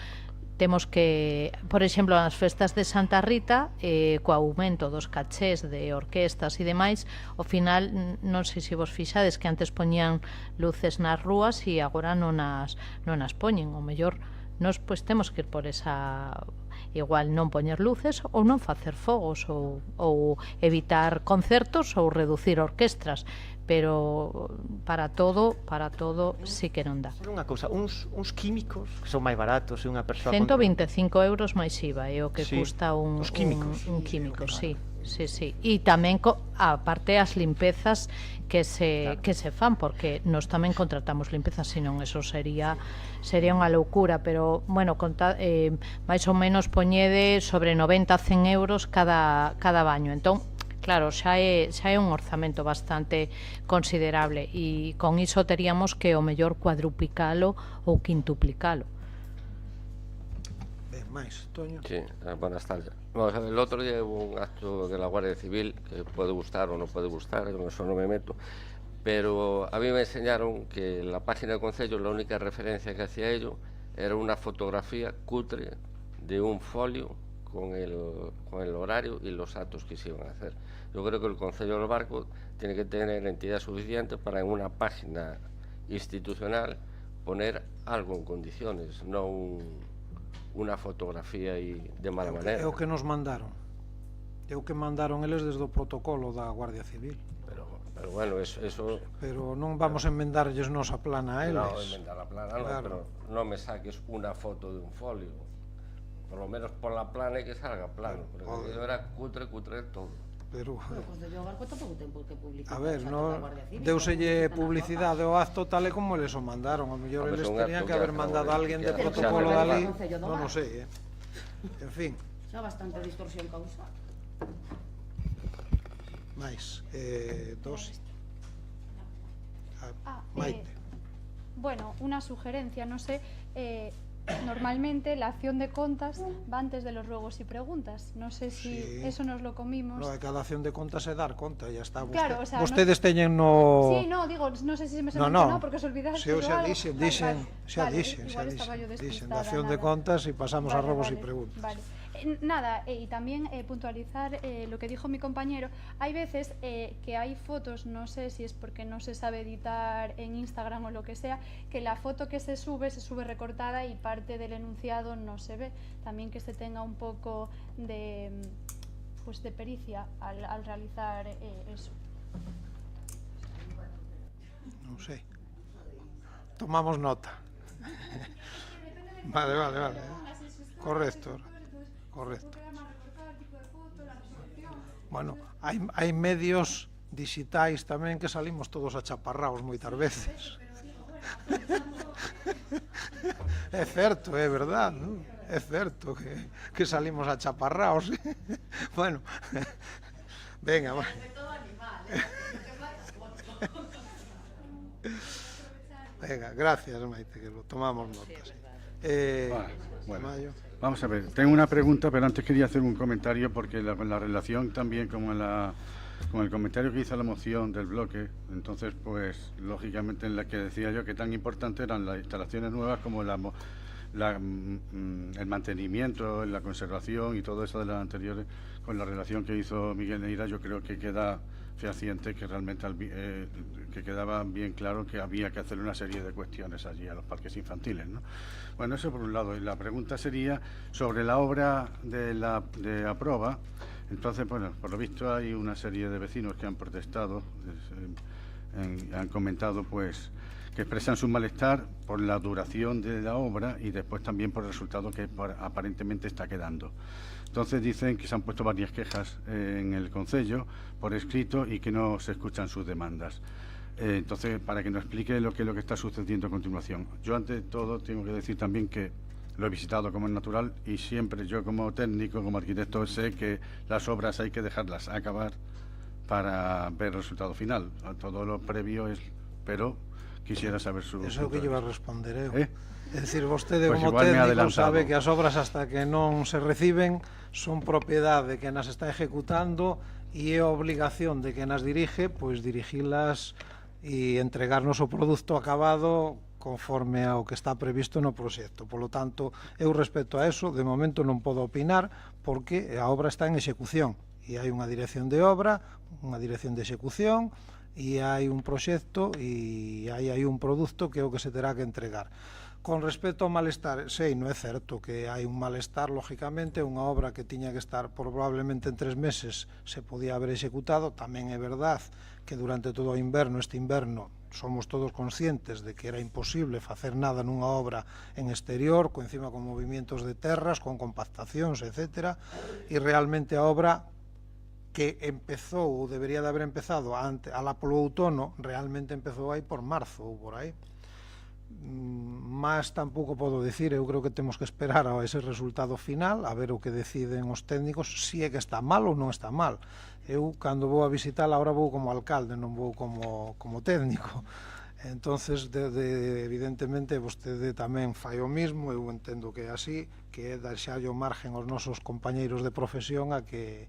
que, por exemplo, nas festas de Santa Rita, co aumento dos cachés de orquestas e demais, ao final, non sei se vos fixades que antes poñían luces nas rúas e agora non as poñen. O mellor, nós pois temos que ir por esa, igual non poñer luces ou non facer fogos ou evitar concertos ou reducir orquestras, pero para todo sí que non dá. Só unha cousa, uns químicos que son máis baratos e unha persoa 125 euros máis IVA é o que custa un químico, sí. E tamén aparte as limpezas que se fan, porque nós tamén contratamos limpezas, senón eso sería unha loucura, pero bueno, máis ou menos poñede sobre 90-100 euros cada baño. Entón, claro, xa é un orzamento bastante considerable e con iso teríamos que o mellor cuadruplicalo ou quintuplicalo. Ben, máis, Toño. Sí, buenas tardes. Vamos a ver, el otro día hubo un acto de la Guardia Civil que puede gustar o no puede gustar, yo eso no me meto, pero a mí me enseñaron que la página del Concello, la única referencia que hacía ello era una fotografía cutre de un folio con el horario y los actos que se iban a hacer. Yo creo que el Concello del Barco tiene que tener entidad suficiente para en una página institucional poner algo en condiciones, no una fotografía de mala manera. É o que nos mandaron. É o que mandaron eles desde o protocolo da Guardia Civil. Pero bueno, eso... Pero non vamos a enmendarlles nosa plana a eles. No, enmendar la plana no, pero no me saques una foto de un folio. Por lo menos por la plana y que salga plano, porque aquello era cutre todo. Pero Concello do Barco tampouco ten por que publicar. A ver, deuselle publicidade ao acto tal e como eles o mandaron. A mellor eles tenían que haber mandado a alguén de protocolo dali, non o sei, En fin. Xa bastante distorsión causa. máis, dos. Maite. Bueno, una sugerencia, no sé, normalmente la acción de contas va antes de los ruegos y preguntas. No sé si eso nos lo comimos. No, cada acción de contas é dar conta, ya está. Claro, o sea, vostedes teñen no... Sí, no, digo, no sé si se me mencionado porque se olvidaron. Sí, xa dixen da acción de contas e pasamos a robos e preguntas. Vale. Nada, y también puntualizar lo que dijo mi compañero. Hay veces que hay fotos, no sé si es porque no se sabe editar en Instagram o lo que sea, que la foto que se sube recortada y parte del enunciado no se ve. También que se tenga un poco de pericia al realizar eso. Non sei. Tomamos nota. Vale. Correcto. Bueno, hai medios dixitais tamén que salimos todos achaparraos moitas veces. É certo, é verdade, non? É certo que salimos achaparraos. Bueno, venga, va. Venga, gracias, Maite, que lo tomamos notas. Bueno, Mayo. vamos a ver, tengo una pregunta, pero antes quería hacer un comentario porque la relación también con el comentario que hizo la moción del bloque, entonces pues lógicamente en la que decía yo que tan importante eran las instalaciones nuevas como el mantenimiento, la conservación y todo eso de las anteriores, con la relación que hizo Miguel Neira, yo creo que queda fehaciente que realmente que quedaba bien claro que había que hacer una serie de cuestiones allí a los parques infantiles, ¿no? Bueno, eso por un lado. Y la pregunta sería sobre la obra de Aproba. Entonces, bueno, por lo visto hay una serie de vecinos que han protestado, han comentado pues que expresan su malestar por la duración de la obra y después también por el resultado que aparentemente está quedando. Entonces dicen que se han puesto varias quejas en el Concello por escrito y que no se escuchan sus demandas. Entonces, para que nos explique lo que está sucediendo a continuación. Yo ante todo tengo que decir también que lo he visitado como es natural y siempre yo como técnico, como arquitecto, sé que las obras hay que dejarlas acabar para ver el resultado final. Todo lo previo es... Pero quisiera saber su... Eso que lleva a responder, É dicir, vostede Pues como técnico sabe que as obras hasta que non se reciben son propiedade que nas está ejecutando e é obligación de que nas dirige, pois dirigilas e entregarnos o produto acabado conforme ao que está previsto no proxecto. Por lo tanto, eu respecto a eso, de momento non podo opinar porque a obra está en execución e hai unha dirección de obra, unha dirección de execución e hai un proxecto e hai un produto que é o que se terá que entregar. Con respecto ao malestar, sei, non é certo que hai un malestar, lógicamente, unha obra que tiña que estar probablemente en 3 meses se podía haber executado, tamén é verdad que durante todo o inverno, este inverno, somos todos conscientes de que era imposible facer nada nunha obra en exterior, encima con movimientos de terras, con compactacións, etc. E realmente a obra que empezou, ou debería de haber empezado alá polo outono, realmente empezou aí por marzo ou por aí. Mas tampouco podo dicir, eu creo que temos que esperar a ese resultado final, a ver o que deciden os técnicos, se é que está mal ou non está mal. Eu, cando vou a visitar, ahora vou como alcalde, non vou como técnico. Entonces, evidentemente, vostede tamén fai o mismo, eu entendo que é así, que é deixarlle o margen aos nosos compañeiros de profesión a que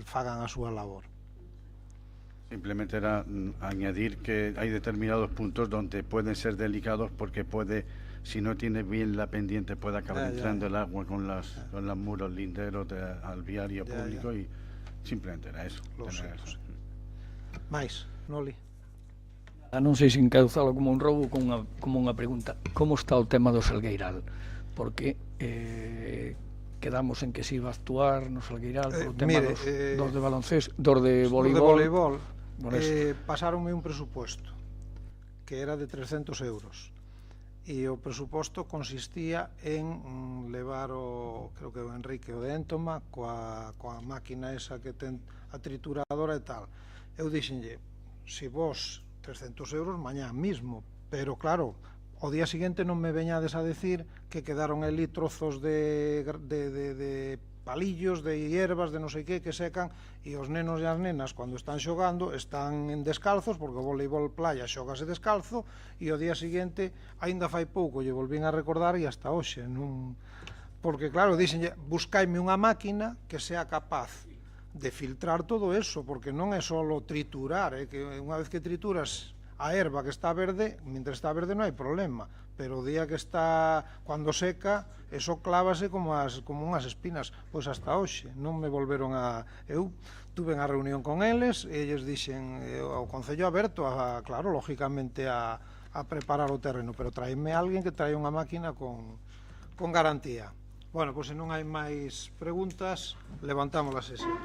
fagan a súa labor. Simplemente era añadir que hay determinados puntos donde pueden ser delicados porque puede, si no tiene bien la pendiente, puede acabar entrando el agua con los muros linderos al viario público y simplemente era eso. Mais, Noli? Non sei se encauzalo como un roubo como unha pregunta. Como está o tema do Salgueiral? Porque quedamos en que se iba a actuar no Salgueiral o tema dos de baloncesto, dos de voleibol. Pasaronme un presupuesto que era de 300 euros e o presuposto consistía en levar creo que o Enrique o de Éntoma coa máquina esa que ten a trituradora e tal. Eu dixenlle, se vos 300 euros mañá mismo, pero claro, o día seguinte non me veñades a decir que quedaron ali trozos de palillos, de hierbas, de non sei que secan, e os nenos e as nenas, cando están xogando, están en descalzos, porque o voleibol playa xogase descalzo, e o día seguinte, aínda fai pouco, lle volvín a recordar, e hasta hoxe, non... Porque, claro, dixenlle, buscaime unha máquina que sea capaz de filtrar todo eso, porque non é só triturar, que unha vez que trituras a herba que está verde, mentre está verde non hai problema, pero o día que está, cuando seca, eso clávase como unhas espinas. Pois hasta hoxe non me volveron a... Eu tuve unha reunión con eles e eles dixen o Concello aberto, claro, lógicamente a preparar o terreno, pero traeme alguén que trae unha máquina con garantía. Bueno, pois se non hai máis preguntas, levantamos a sesión.